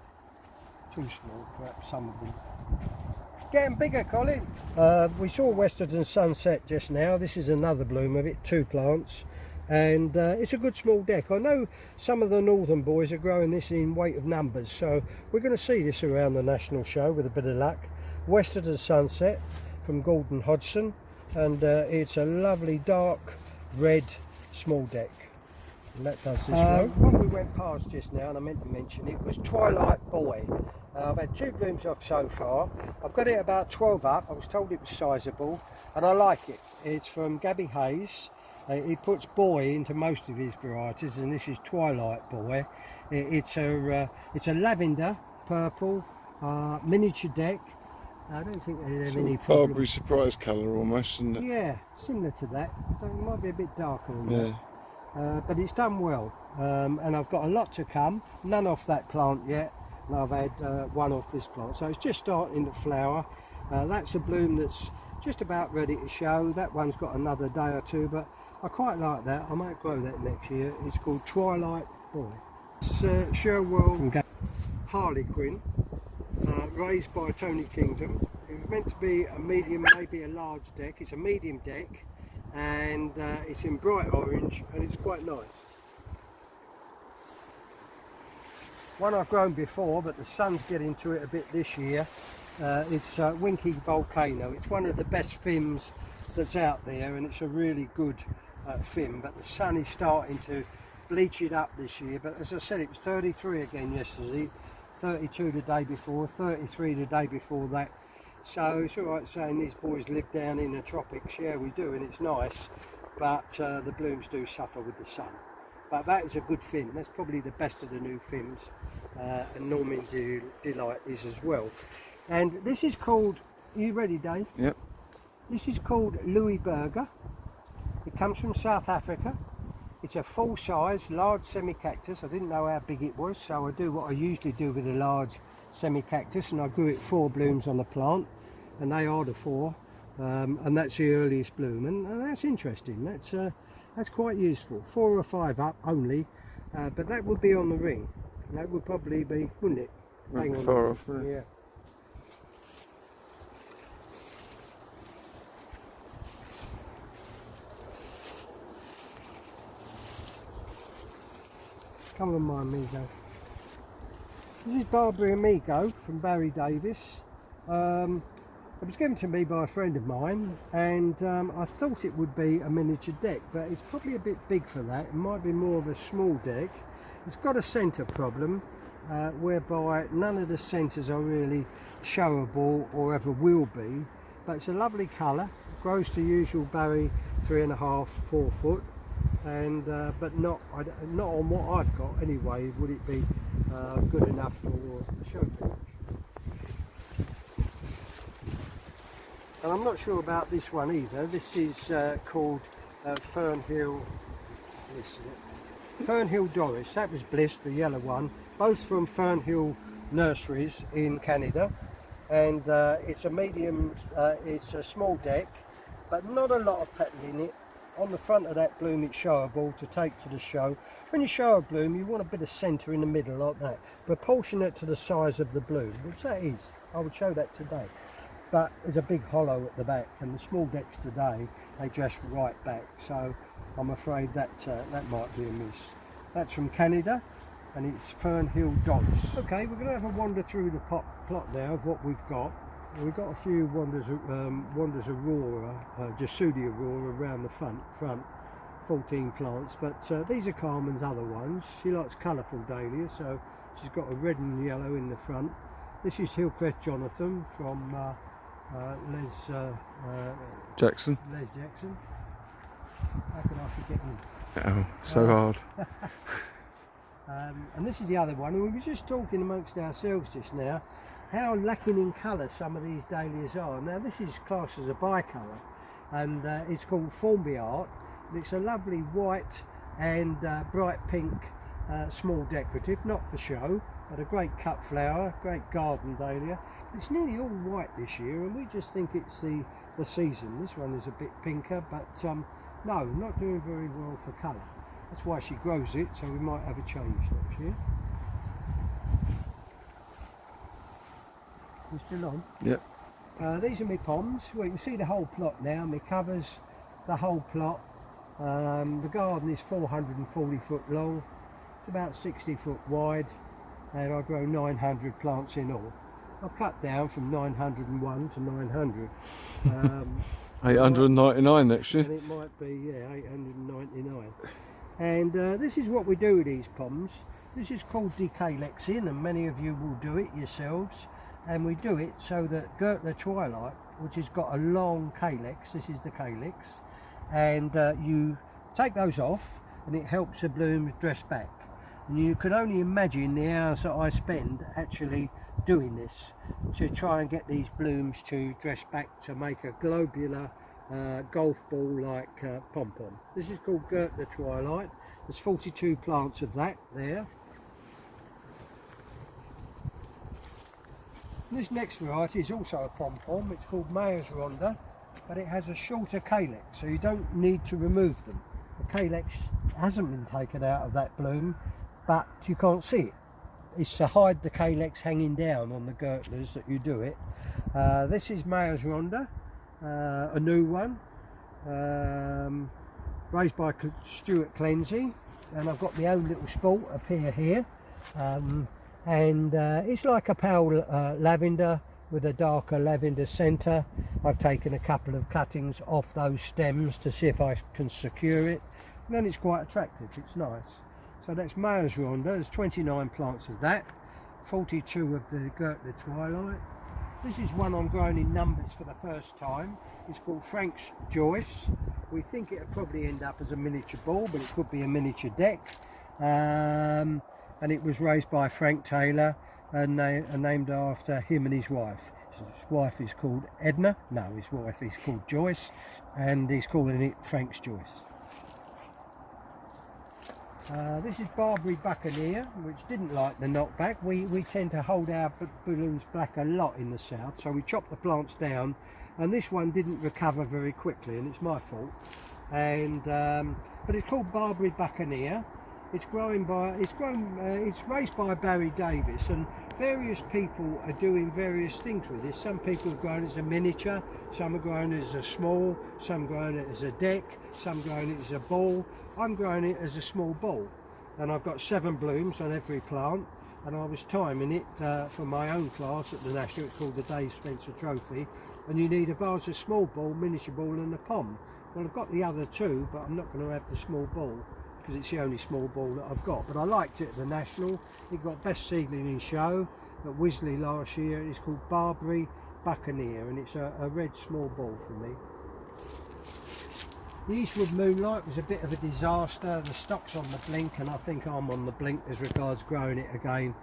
Too small, perhaps, some of them. Getting bigger, Colin. We saw Western Sunset just now. This is another bloom of it, 2 plants. And it's a good small deck. I know some of the northern boys are growing this in weight of numbers, so we're going to see this around the national show with a bit of luck. Western Sunset from Gordon Hodgson, and it's a lovely dark red small deck. And that does this row. What we went past just now, and I meant to mention it, was Twilight Boy. I've had 2 blooms off so far. I've got it about 12 up. I was told it was sizable, and I like it. It's from Gabby Hayes. He puts boy into most of his varieties, and this is Twilight Boy. It's a lavender purple miniature deck. I don't think they have any problem. Barbary surprise colour almost, isn't it? Yeah, similar to that. It might be a bit darker than that. But it's done well, and I've got a lot to come. None off that plant yet, and I've had 1 off this plant. So it's just starting to flower. That's a bloom that's just about ready to show. That one's got another day or 2, but I quite like that. I might grow that next year. It's called Twilight Boy. It's Sherwell Harlequin, raised by Tony Kingdom. It was meant to be a medium, maybe a large deck. It's a medium deck, and it's in bright orange, and it's quite nice. One I've grown before, but the sun's getting to it a bit this year. It's Winky Volcano. It's one of the best films that's out there, and it's a really good film, but the sun is starting to bleach it up this year. But as I said, it was 33 again yesterday, 32 the day before, 33 the day before that. So it's all right saying these boys live down in the tropics. Yeah, we do, and it's nice, but the blooms do suffer with the sun. But that is a good film. That's probably the best of the new films, and Norman Delight is as well. And this is called, are you ready, Dave? Yep. This is called Louis Burger. It comes from South Africa. It's a full-size, large semi-cactus. I didn't know how big it was, so I do what I usually do with a large semi-cactus, and I grew it 4 blooms on the plant, and they are the 4, and that's the earliest bloom, and that's interesting. That's quite useful. 4 or 5 up only, but that would be on the ring. That would probably be, wouldn't it? Not far off, yeah. Come on, my amigo. This is Barbary Amigo from Barry Davis. It was given to me by a friend of mine, and I thought it would be a miniature deck, but it's probably a bit big for that. It might be more of a small deck. It's got a centre problem, whereby none of the centres are really showable or ever will be, but it's a lovely colour. Grows to usual Barry 3.5, 4 foot. And but not on what I've got anyway would it be good enough for the show picture. And I'm not sure about this one either. This is called Fernhill Doris. That was Bliss, the yellow one, both from Fernhill Nurseries in Canada. and it's a medium, it's a small deck, but not a lot of petal in it. On the front of that bloom it's showable to take to the show. When you show a bloom you want a bit of centre in the middle like that, proportionate to the size of the bloom, which that is. I would show that today. But there's a big hollow at the back, and the small decks today, they just right back, so I'm afraid that that might be a miss. That's from Canada, and it's Fernhill Dodds. Okay, we're going to have a wander through the plot now of what we've got. We've got a few Wanders Aurora, Jasudi Aurora around the front, 14 plants, but these are Carmen's other ones. She likes colourful dahlias, so she's got a red and yellow in the front. This is Hillcrest Jonathan from Les Jackson. How can I forget him? Oh, so hard. And this is the other one, and we were just talking amongst ourselves just now how lacking in colour some of these dahlias are. Now this is classed as a bicolour, and it's called Formby Art. It's a lovely white and bright pink small decorative, not for show, but a great cut flower, great garden dahlia. It's nearly all white this year, and we just think it's the season. This one is a bit pinker, but no, not doing very well for colour. That's why she grows it, so we might have a change next year. You're still on? Yep. These are my poms. Well, you can see the whole plot now. My covers the whole plot. The garden is 440 foot long. It's about 60 foot wide, and I grow 900 plants in all. I've cut down from 901 to 900. 899 next year. And it might be, yeah, 899. And this is what we do with these poms. This is called decalexing, and many of you will do it yourselves. And we do it so that Gertler Twilight, which has got a long calyx, this is the calyx, and you take those off, and it helps the blooms dress back. And you can only imagine the hours that I spend actually doing this to try and get these blooms to dress back to make a globular golf ball like pom-pom. This is called Gertler Twilight. There's 42 plants of that there. This next variety is also a pom-pom. It's called Mayer's Rhonda, but it has a shorter calyx, so you don't need to remove them. The calyx hasn't been taken out of that bloom, but you can't see it. It's to hide the calyx hanging down on the Gertlers that you do it. This is Mayer's Rhonda, a new one, raised by Stuart Cleansey, and I've got my own little sport up here. And it's like a pale lavender with a darker lavender centre. I've taken a couple of cuttings off those stems to see if I can secure it, and then it's quite attractive, it's nice. So that's Mayer's Rhonda. There's 29 plants of that, 42 of the Gertler Twilight. This is one I'm growing in numbers for the first time. It's called Frank's Joyce. We think it'll probably end up as a miniature ball, but it could be a miniature deck. And it was raised by Frank Taylor and named after him and his wife. His wife is called Edna, no, his wife is called Joyce, and he's calling it Frank's Joyce. This is Barbary Buccaneer, which didn't like the knockback. We tend to hold our balloons back a lot in the south, so we chopped the plants down, and this one didn't recover very quickly, and it's my fault. And but it's called Barbary Buccaneer. It's raised by Barry Davis, and various people are doing various things with this. Some people have grown it as a miniature, some are growing it as a small, some growing it as a deck, some growing it as a ball. I'm growing it as a small ball, and I've got 7 blooms on every plant, and I was timing it for my own class at the National. It's called the Dave Spencer Trophy, and you need a vase of small ball, miniature ball and a pom. Well, I've got the other 2, but I'm not going to have the small ball, because it's the only small ball that I've got. But I liked it at the National. It got best seedling in show at Wisley last year. It's called Barbary Buccaneer, and it's a red small ball for me. The Eastwood Moonlight was a bit of a disaster. The stock's on the blink, and I think I'm on the blink as regards growing it again.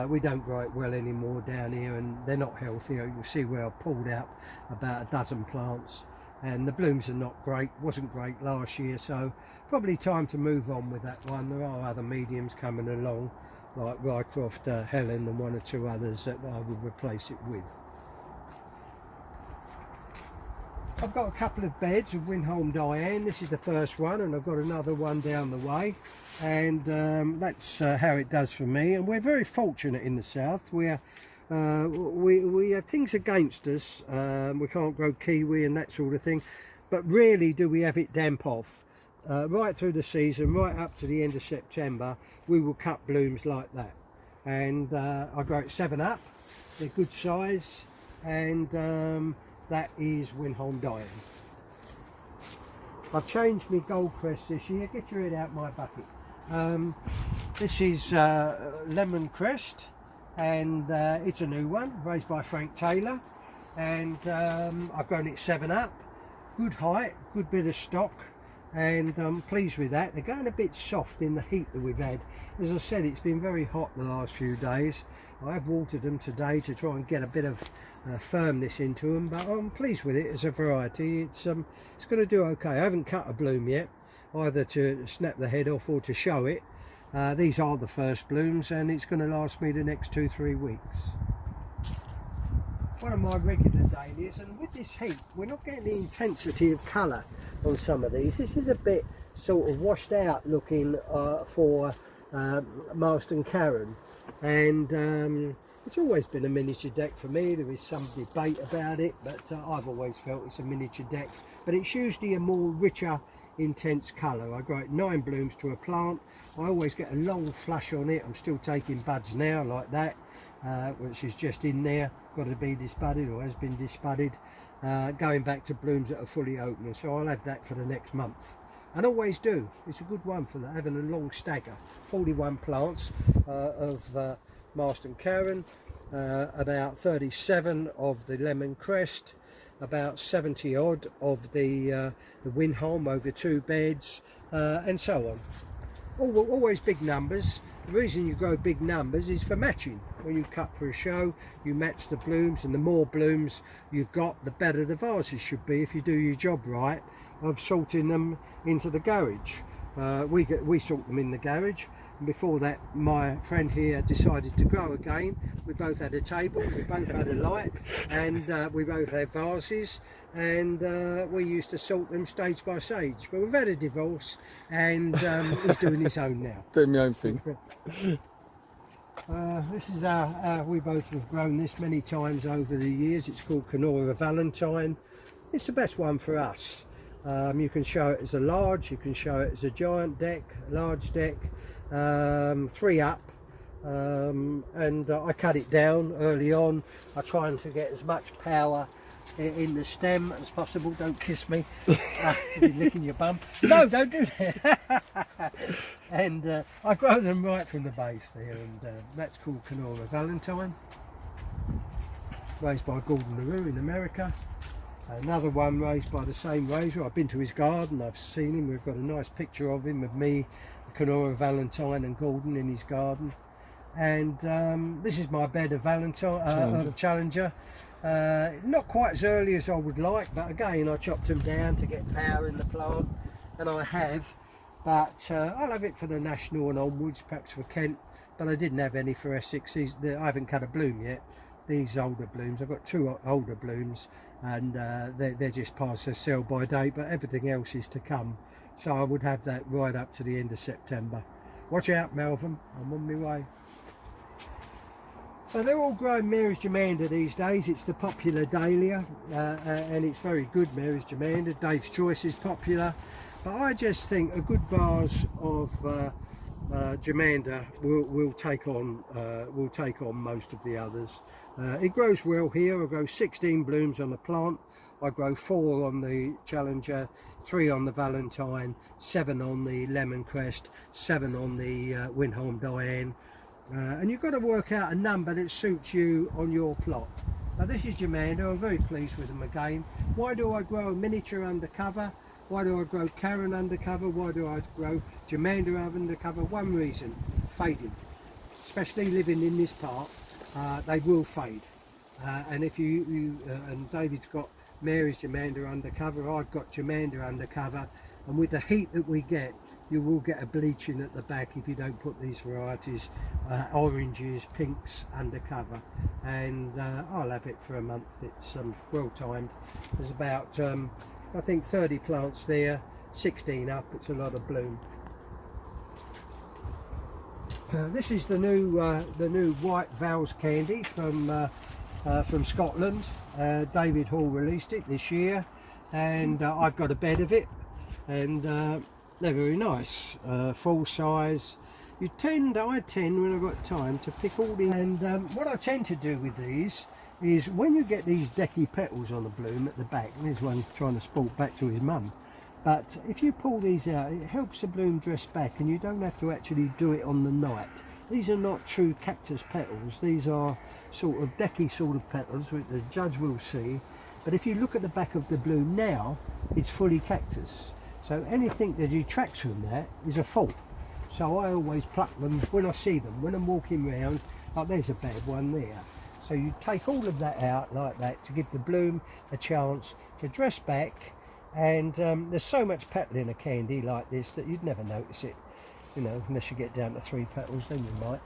We don't grow it well anymore down here, and they're not healthy. You can see where I've pulled out about a dozen plants, and the blooms are not great. Wasn't great last year, so probably time to move on with that one. There are other mediums coming along, like Rycroft Helen and 1 or 2 others that I would replace it with. I've got a couple of beds of Winholm Diane. This is the first one, and I've got another one down the way, and that's how it does for me. And we're very fortunate in the south. We have things against us. We can't grow kiwi and that sort of thing, but rarely do we have it damp off. Right through the season, right up to the end of September, we will cut blooms like that. And I grow it 7 up. They're good size, and that is Winholm Diane. I've changed my gold crest this year. Get your head out my bucket. This is lemon crest, and it's a new one raised by Frank Taylor, and I've grown it 7 up. Good height, good bit of stock, and I'm pleased with that. They're going a bit soft in the heat that we've had. As I said, it's been very hot the last few days. I have watered them today to try and get a bit of firmness into them, but I'm pleased with it as a variety. It's going to do okay. I haven't cut a bloom yet, either to snap the head off or to show it. These are the first blooms, and it's going to last me the next 2-3 weeks. One of my regular dahlias, and with this heat we're not getting the intensity of colour on some of these. This is a bit sort of washed out looking for Marston Karen, and it's always been a miniature deck for me. There is some debate about it, but I've always felt it's a miniature deck, but it's usually a more richer, intense colour. I grow it 9 blooms to a plant. I always get a long flush on it. I'm still taking buds now like that, which is just in there, got to be disbudded or has been disbudded, going back to blooms that are fully open, and so I'll have that for the next month, and always do. It's a good one for that, having a long stagger. 41 plants of Marston Karen, about 37 of the lemon crest, about 70 odd of the Winholm over 2 beds, and so on. Always big numbers. The reason you grow big numbers is for matching. When you cut for a show, you match the blooms, and the more blooms you've got, the better the vases should be if you do your job right of sorting them into the garage. We sort them in the garage, and before that my friend here decided to grow again. We both had a table, we both had a light, and we both had vases, and we used to sort them stage by stage. But we've had a divorce, and he's doing his own now. Doing my own thing. This is we both have grown this many times over the years. It's called Kenora Valentine. It's the best one for us. You can show it as a large, you can show it as a giant deck, large deck, 3 up, and I cut it down early on. I try to get as much power in the stem as possible. Don't kiss me. You'll be licking your bum. No, don't do that. And I grow them right from the base there, and that's called Kenora Valentine, raised by Gordon LaRue in America. Another one raised by the same raiser. I've been to his garden, I've seen him. We've got a nice picture of him, of me, Kenora Valentine and Gordon in his garden. And this is my bed of Valentine, Challenger. Not quite as early as I would like, but again I chopped them down to get power in the plant, and I have. But I'll have it for the National and onwards, perhaps for Kent, but I didn't have any for Essex. I haven't cut a bloom yet. These older blooms, I've got 2 older blooms, and they're just past their sell by date, but everything else is to come. So I would have that right up to the end of September. Watch out, Melvin, I'm on my way. So they're all growing Mary's Germander these days. It's the popular dahlia, and it's very good, Mary's Germander. Dave's Choice is popular, but I just think a good vase of Germander will take on most of the others. It grows well here. I grow 16 blooms on the plant. I grow 4 on the Challenger, 3 on the Valentine, 7 on the Lemon Crest, 7 on the Winholm Diane. And you've got to work out a number that suits you on your plot. Now this is Germander. I'm very pleased with them again. Why do I grow a miniature undercover? Why do I grow Karen undercover? Why do I grow Germander undercover? One reason: fading. Especially living in this part, they will fade. And if and David's got Mary's Germander undercover, I've got Germander undercover, and with the heat that we get, you will get a bleaching at the back if you don't put these varieties, oranges, pinks undercover. And I'll have it for a month. It's well timed. There's about I think 30 plants there, 16 up. It's a lot of bloom. This is the new white Vals candy from Scotland. David Hall released it this year, and I've got a bed of it, and they're very nice, full size. I tend when I've got time to pick all these, and what I tend to do with these is when you get these decky petals on the bloom at the back, and there's one trying to sport back to his mum, but if you pull these out, it helps the bloom dress back, and you don't have to actually do it on the night. These are not true cactus petals. These are sort of decky sort of petals, which the judge will see. But if you look at the back of the bloom now, it's fully cactus. So anything that detracts from that is a fault. So I always pluck them when I see them, when I'm walking around. Like there's a bad one there. So you take all of that out like that to give the bloom a chance to dress back. And there's so much petal in a candy like this that you'd never notice it. You know, unless you get down to 3 petals, then you might.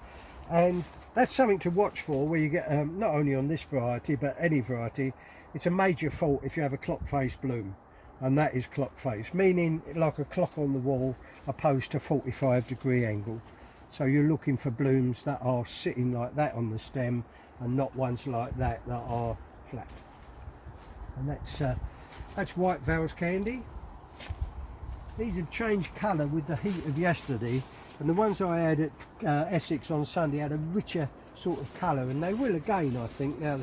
And that's something to watch for, where you get, not only on this variety, but any variety, it's a major fault if you have a clock face bloom. And that is clock face, meaning like a clock on the wall, opposed to 45-degree angle. So you're looking for blooms that are sitting like that on the stem, and not ones like that that are flat. And that's white Vals candy. These have changed colour with the heat of yesterday, and the ones I had at Essex on Sunday had a richer sort of colour, and they will again, I think, now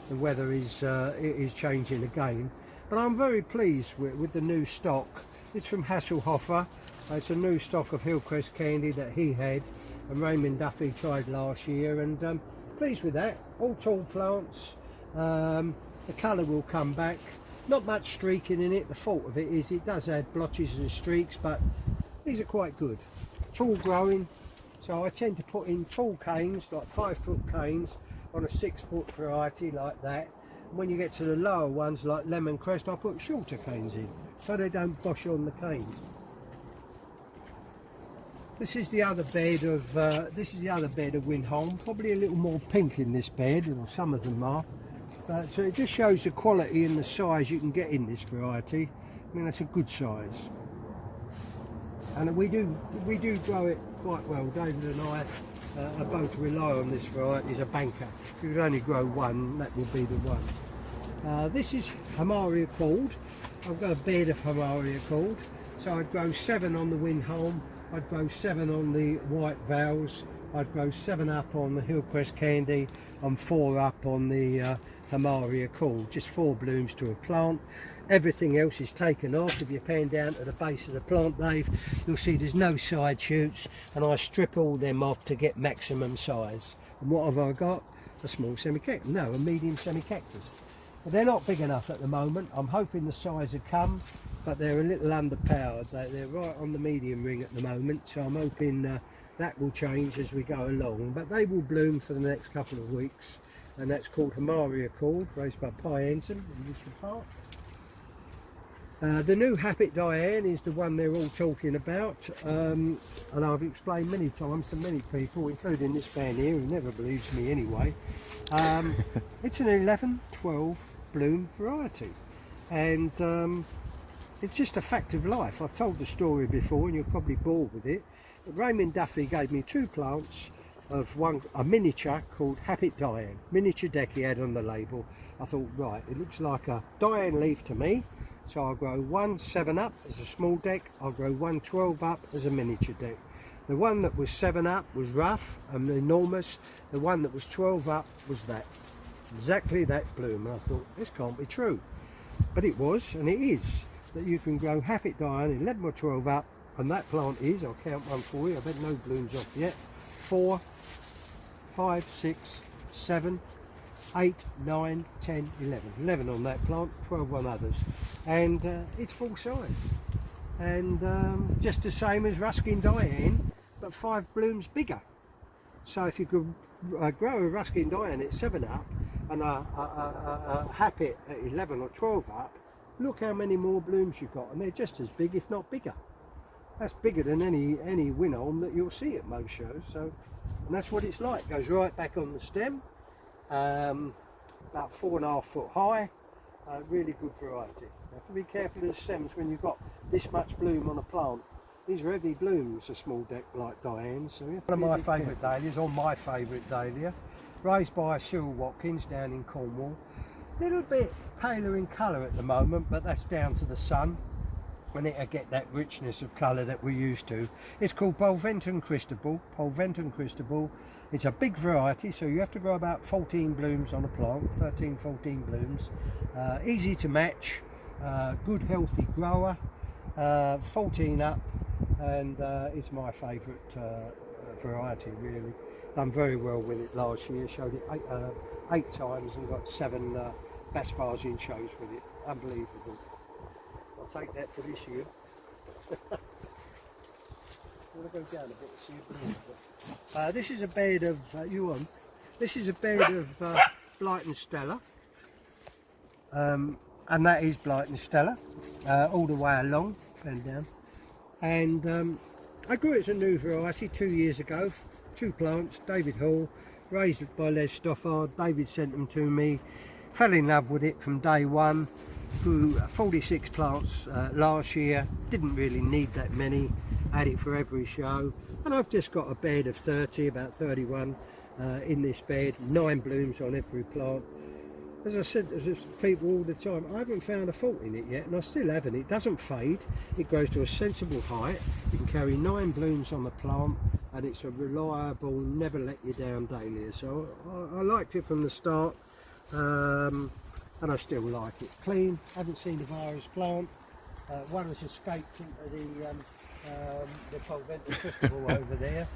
the weather is changing again. But I'm very pleased with the new stock. It's from Hasselhofer. It's a new stock of Hillcrest candy that he had, and Raymond Duffy tried last year, and pleased with that. All tall plants. The colour will come back. Not much streaking in it. The fault of it is it does add blotches and streaks, but these are quite good. Tall growing, so I tend to put in tall canes, like 5-foot canes, on a 6-foot variety like that. And when you get to the lower ones, like Lemon Crest, I put shorter canes in, so they don't bosh on the canes. This is the other bed of Windholm. Probably a little more pink in this bed, or some of them are. So it just shows the quality and the size you can get in this variety. I mean, that's a good size. And we do grow it quite well. David and I are both rely on this variety as a banker. If you could only grow one, that would be the one. This is Hamaria Cord. I've got a bed of Hamaria Cord. So I'd grow 7 on the Windholm, I'd grow 7 on the white Vals, I'd grow 7 up on the Hillcrest candy, and 4 up on the Hamaria Cord. Just 4 blooms to a plant. Everything else is taken off. If you pan down to the base of the plant, Dave, you'll see there's no side shoots, and I strip all them off to get maximum size. And what have I got? A small semi-cactus, no, a medium semi-cactus. But they're not big enough at the moment. I'm hoping the size will come, but they're a little underpowered. They're right on the medium ring at the moment, so I'm hoping that will change as we go along. But they will bloom for the next couple of weeks, and that's called Hamaria Cord, raised by Pi Ensom in Worcester Park. The new Habit Diane is the one they're all talking about, and I've explained many times to many people, including this man here who never believes me anyway. It's an 11-12 bloom variety, and it's just a fact of life. I've told the story before and you're probably bored with it, but Raymond Duffy gave me 2 plants of a miniature called Habit Diane, miniature deck he had on the label. I thought, right, it looks like a Diane leaf to me. So I'll grow 1 7 up as a small deck, I'll grow 1 12 up as a miniature deck. The one that was 7 up was rough and enormous, the one that was 12 up was that. Exactly that bloom, and I thought, this can't be true. But it was, and it is, that you can grow Habit Diane 11 or 12 up, and that plant is, I'll count one for you, I've had no blooms off yet, 4, 5, 6, 7, 8, 9, 10, 11. 11 on that plant, 12 on others. And it's full size. And just the same as Ruskin Diane, but 5 blooms bigger. So if you could grow a Ruskin Diane at 7 up and a Habit at 11 or 12 up, look how many more blooms you've got. And they're just as big, if not bigger. That's bigger than any win-on that you'll see at most shows. So, and that's what it's like. Goes right back on the stem, about 4.5 foot high. Really good variety. You have to be careful of the stems when you've got this much bloom on a plant. These are heavy blooms, a small deck like Diane's. So one of my favourite dahlias, or my favourite dahlia, raised by Cyril Watkins down in Cornwall. A little bit paler in colour at the moment, but that's down to the sun. When it'll get that richness of colour that we're used to. It's called Polventum Cristobal. Polventum Cristobal. It's a big variety, so you have to grow about 14 blooms on a plant, 13, 14 blooms. Easy to match, good healthy grower, 14 up, and it's my favourite variety really. Done very well with it last year, showed it eight times and got 7 Basfarsian shows with it. Unbelievable. I'll take that for this year. I'm going to go down a bit to see if this is a bed of This is a bed of Blighton Stella, and that is Blighton Stella all the way along and down. And I grew it as a new variety 2 years ago. 2 plants, David Hall, raised by Les Stoffard. David sent them to me. Fell in love with it from day one. Grew 46 plants last year. Didn't really need that many. Had it for every show. And I've just got a bed of 30, about 31 in this bed. 9 blooms on every plant. As I said to people all the time, I haven't found a fault in it yet, and I still haven't. It doesn't fade. It grows to a sensible height. You can carry 9 blooms on the plant, and it's a reliable, never let you down dahlia. So I liked it from the start. And I still like it. Clean, haven't seen a virus plant. One has escaped into the Polventum Cristobal over there,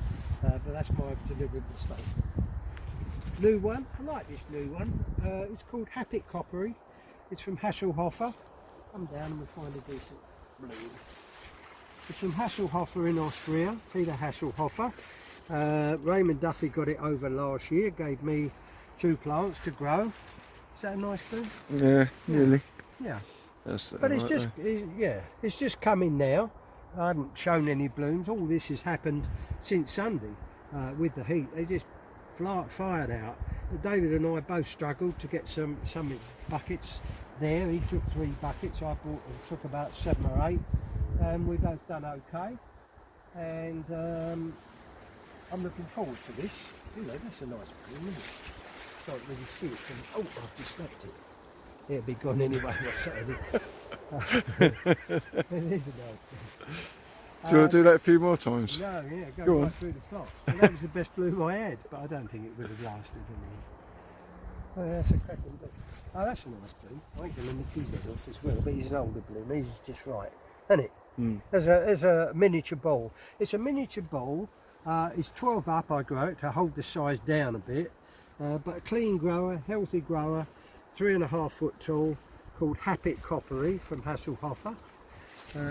but that's my deliberate mistake. New one, I like this new one. It's called Happy Coppery. It's from Hasselhofer. Come down and we'll find a decent bloom. It's from Hasselhofer in Austria, Peter Hasselhofer. Raymond Duffy got it over last year, gave me 2 plants to grow. Is that a nice bloom? Yeah, nearly. Yeah. But it's just, it's just coming now. I haven't shown any blooms. All this has happened since Sunday with the heat. They just fired out. David and I both struggled to get some buckets there. He took 3 buckets. I took about 7 or 8, and we both done okay. And I'm looking forward to this. You know, that's a nice bloom, isn't it? Can't really see it from, I've just left it. It'll be gone anyway on Saturday. It is a nice bloom. Do you want to do that a few more times? No, yeah, go right through the plot. And that was the best bloom I had, but I don't think it would have lasted anyway. Oh, that's a cracking bloom. Oh, that's a nice bloom. I ain't going to nick his head off as well, but he's an older bloom. He's just right, isn't it? Mm. There's a miniature bowl. It's a miniature bowl. It's 12 up, I grow it to hold the size down a bit. But a clean grower, healthy grower, 3.5 foot tall, called Happy Coppery from Hasselhofer.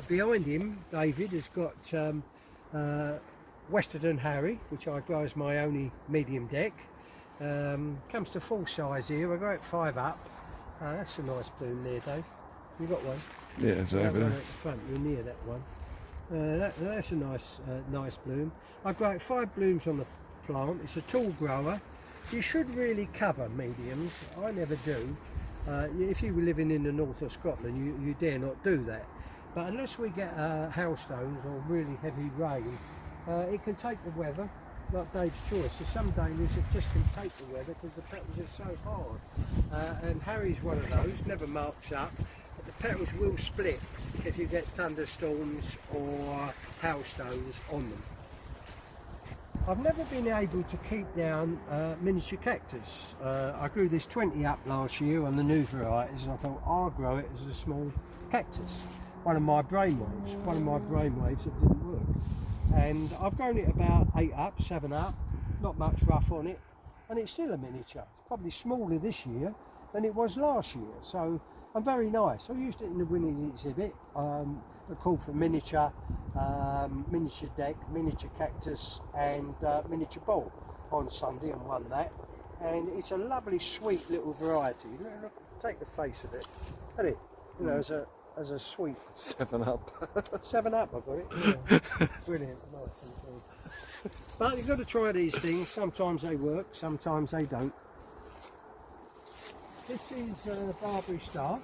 Behind him, David has got Westerton Harry, which I grow as my only medium deck. Comes to full size here. I grow it 5 up. That's a nice bloom there, Dave. You got one? Yeah, it's over there. At the front, you're near that one. That's a nice bloom. I grow it 5 blooms on the plant. It's a tall grower. You should really cover mediums. I never do. If you were living in the north of Scotland, you dare not do that. But unless we get hailstones or really heavy rain, it can take the weather, like Dave's choice. So some dahlias it just can take the weather because the petals are so hard. And Harry's one of those, never marks up. But the petals will split if you get thunderstorms or hailstones on them. I've never been able to keep down miniature cactus. I grew this 20 up last year on the new varieties, and I thought I'll grow it as a small cactus. One of my brainwaves that didn't work. And I've grown it about 8 up, 7 up, not much rough on it, and it's still a miniature. It's probably smaller this year than it was last year, so I'm very nice. I used it in the winning exhibit. They called for miniature deck, miniature cactus and miniature bowl on Sunday and won that. And it's a lovely sweet little variety. Look, take the face of it. Isn't it? You know, it's a as a sweet. 7 Up. 7 Up, I've got it. Yeah. Brilliant, nice indeed. But you've got to try these things. Sometimes they work, sometimes they don't. This is Barbary Star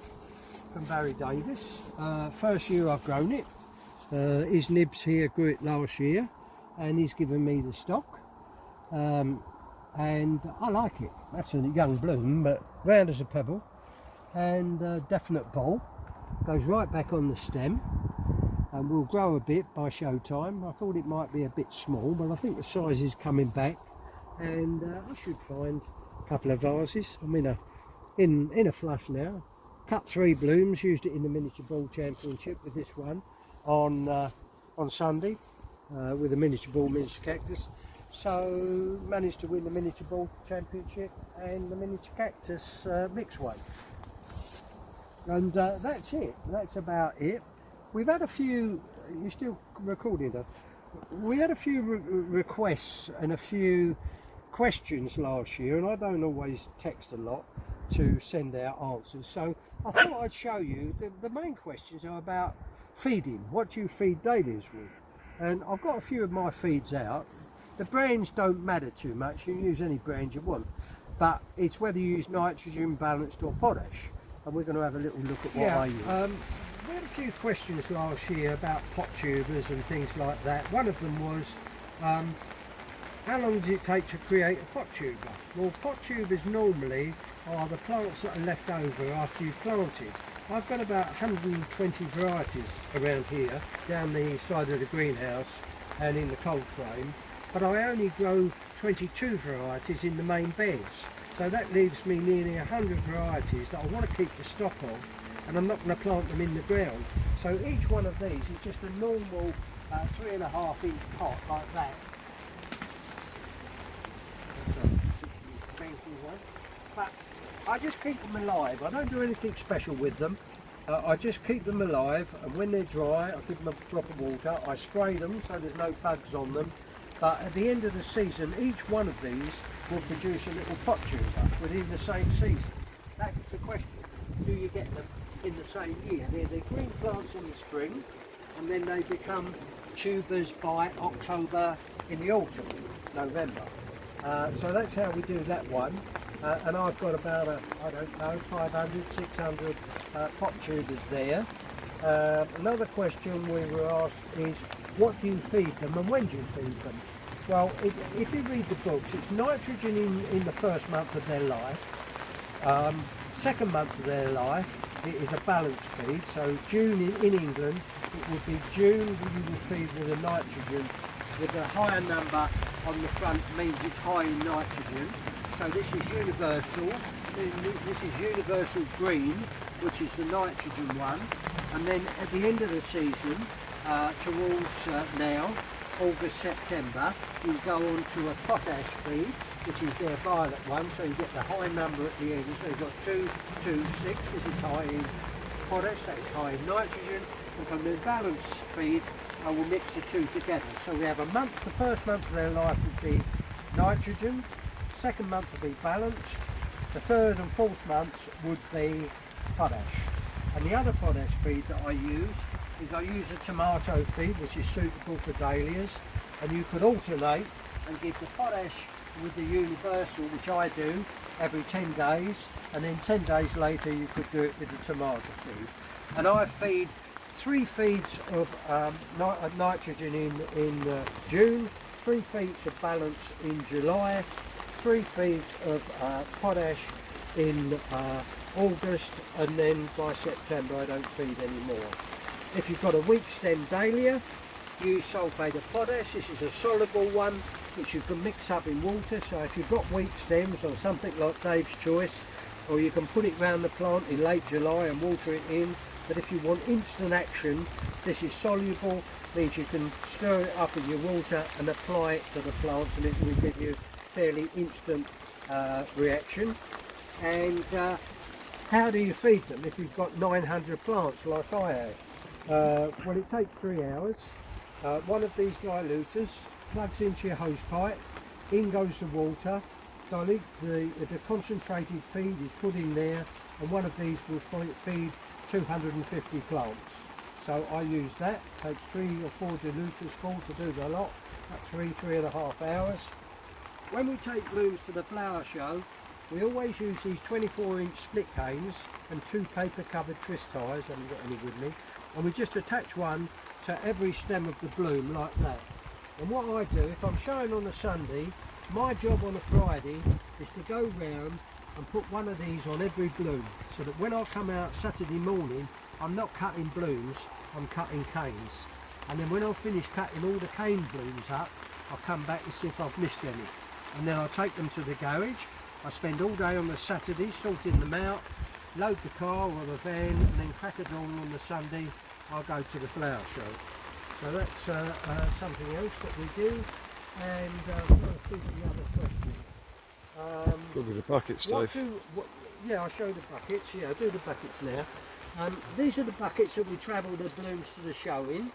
from Varieties. First year I've grown it. His nibs here grew it last year, and he's given me the stock. And I like it. That's a young bloom, but round as a pebble, and definite bulb. Goes right back on the stem, and will grow a bit by show time. I thought it might be a bit small, but I think the size is coming back, and I should find a couple of vases. I'm in a flush now. Cut 3 blooms, used it in the miniature ball championship with this one on Sunday with a miniature ball miniature cactus. So managed to win the miniature ball championship and the miniature cactus mixed weight. And that's it. That's about it. We've had a few. You're still recording, though. We had a few requests and a few questions last year, and I don't always text a lot to send out answers. So I thought I'd show you. The main questions are about feeding. What do you feed dahlias with? And I've got a few of my feeds out. The brands don't matter too much. You can use any brand you want, but it's whether you use nitrogen, balanced, or potash. And we're going to have a little look at what I use. We had a few questions last year about pot tubers and things like that. One of them was, how long does it take to create a pot tuber? Well, pot tubers normally are the plants that are left over after you've planted. I've got about 120 varieties around here, down the side of the greenhouse and in the cold frame, but I only grow 22 varieties in the main beds. So that leaves me nearly 100 varieties that I want to keep the stock of, and I'm not going to plant them in the ground. So each one of these is just a normal 3.5 inch pot like that. That's a particularly one. But I just keep them alive. I don't do anything special with them. I just keep them alive, and when they're dry I give them a drop of water. I spray them so there's no bugs on them. But at the end of the season, each one of these will produce a little pot tuber within the same season. That's the question. Do you get them in the same year? They're green plants in the spring, and then they become tubers by October in the autumn, November. So that's how we do that one. And I've got about, I don't know, 500, 600 pot tubers there. Another question we were asked is, what do you feed them and when do you feed them? Well, if you read the books, it's nitrogen in the first month of their life. Second month of their life, it is a balanced feed. So June in England, it would be June you will feed with a nitrogen, with a higher number on the front means it's high in nitrogen. So this is universal. This is universal green, which is the nitrogen one. And then at the end of the season, towards now, August, September, you go on to a potash feed, which is their violet one, so you get the high number at the end. So you've got 2, 2, 6, this is high in potash, that is high in nitrogen, and from the balance feed, I will mix the two together. So we have a month, the first month of their life would be nitrogen, second month would be balanced, the third and fourth months would be potash. And the other potash feed that I use is I use a tomato feed, which is suitable for dahlias, and you could alternate and give the potash with the universal, which I do every 10 days, and then 10 days later you could do it with the tomato feed. And I feed 3 feeds of nitrogen in June, 3 feeds of balance in July, 3 feeds of potash in August, and then by September I don't feed anymore. If you've got a weak stem dahlia, use sulphate of potash. This is a soluble one which you can mix up in water, so if you've got weak stems or something like Dave's Choice, or you can put it round the plant in late July and water it in. But if you want instant action, this is soluble, means you can stir it up in your water and apply it to the plants, and it will give you fairly instant reaction. And how do you feed them if you've got 900 plants like I have? Well, it takes 3 hours. One of these diluters plugs into your hose pipe, in goes the water, the concentrated feed is put in there, and one of these will feed 250 plants. So I use that, takes 3 or 4 diluters full to do the lot, at 3.5 hours. When we take blooms to the flower show, we always use these 24-inch split canes and 2 paper covered twist ties, I haven't got any with me, and we just attach one to every stem of the bloom like that. And what I do, if I'm showing on a Sunday, my job on a Friday is to go round and put one of these on every bloom, so that when I come out Saturday morning, I'm not cutting blooms, I'm cutting canes. And then when I've finished cutting all the cane blooms up, I'll come back and see if I've missed any. And then I'll take them to the garage. I spend all day on the Saturday sorting them out, load the car or the van, and then crack it on the Sunday, I'll go to the flower show. So that's something else that we do. And I'm trying to think of the other question. Look at the buckets, Dave. Yeah, I'll show the buckets. Yeah, I'll do the buckets now. These are the buckets that we travel the blooms to the show in.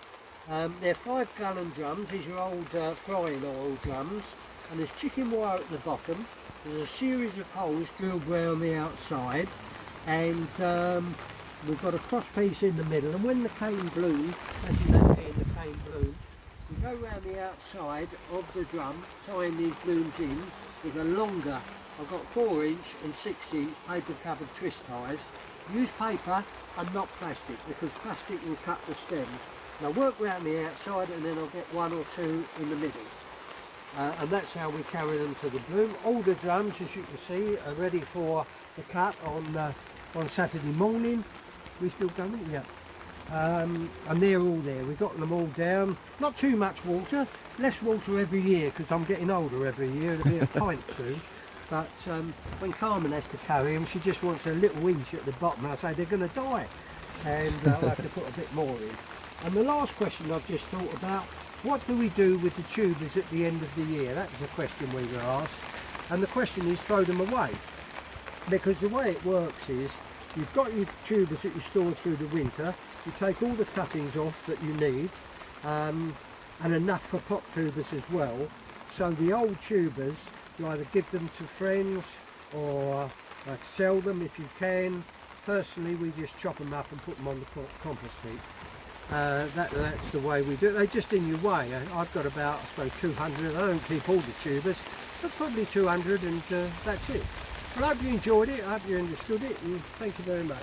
They're 5-gallon drums. These are old frying oil drums. And there's chicken wire at the bottom. There's a series of holes drilled round the outside. And we've got a cross piece in the middle. And when the cane blooms, as you know here, the cane bloom, we go round the outside of the drum, tying these blooms in with a longer, I've got 4-inch and 6-inch paper covered twist ties. Use paper and not plastic, because plastic will cut the stem. And I work round the outside and then I'll get 1 or 2 in the middle. And that's how we carry them to the bloom. All the drums, as you can see, are ready for the cut on Saturday morning. We still going? Yeah. And they're all there. We've got them all down. Not too much water, less water every year, because I'm getting older every year. It'll be a pint soon. But when Carmen has to carry them, she just wants a little inch at the bottom. I say they're going to die, and I'll have to put a bit more in. And the last question I've just thought about, what do we do with the tubers at the end of the year? That was a question we were asked. And the question is, throw them away. Because the way it works is, you've got your tubers that you store through the winter, you take all the cuttings off that you need, and enough for pot tubers as well. So the old tubers, you either give them to friends or sell them if you can. Personally, we just chop them up and put them on the compost heap. That's the way we do it. They're just in your way. I've got about, I suppose, 200. I don't keep all the tubers, but probably 200, and that's it. Well, I hope you enjoyed it. I hope you understood it, and thank you very much.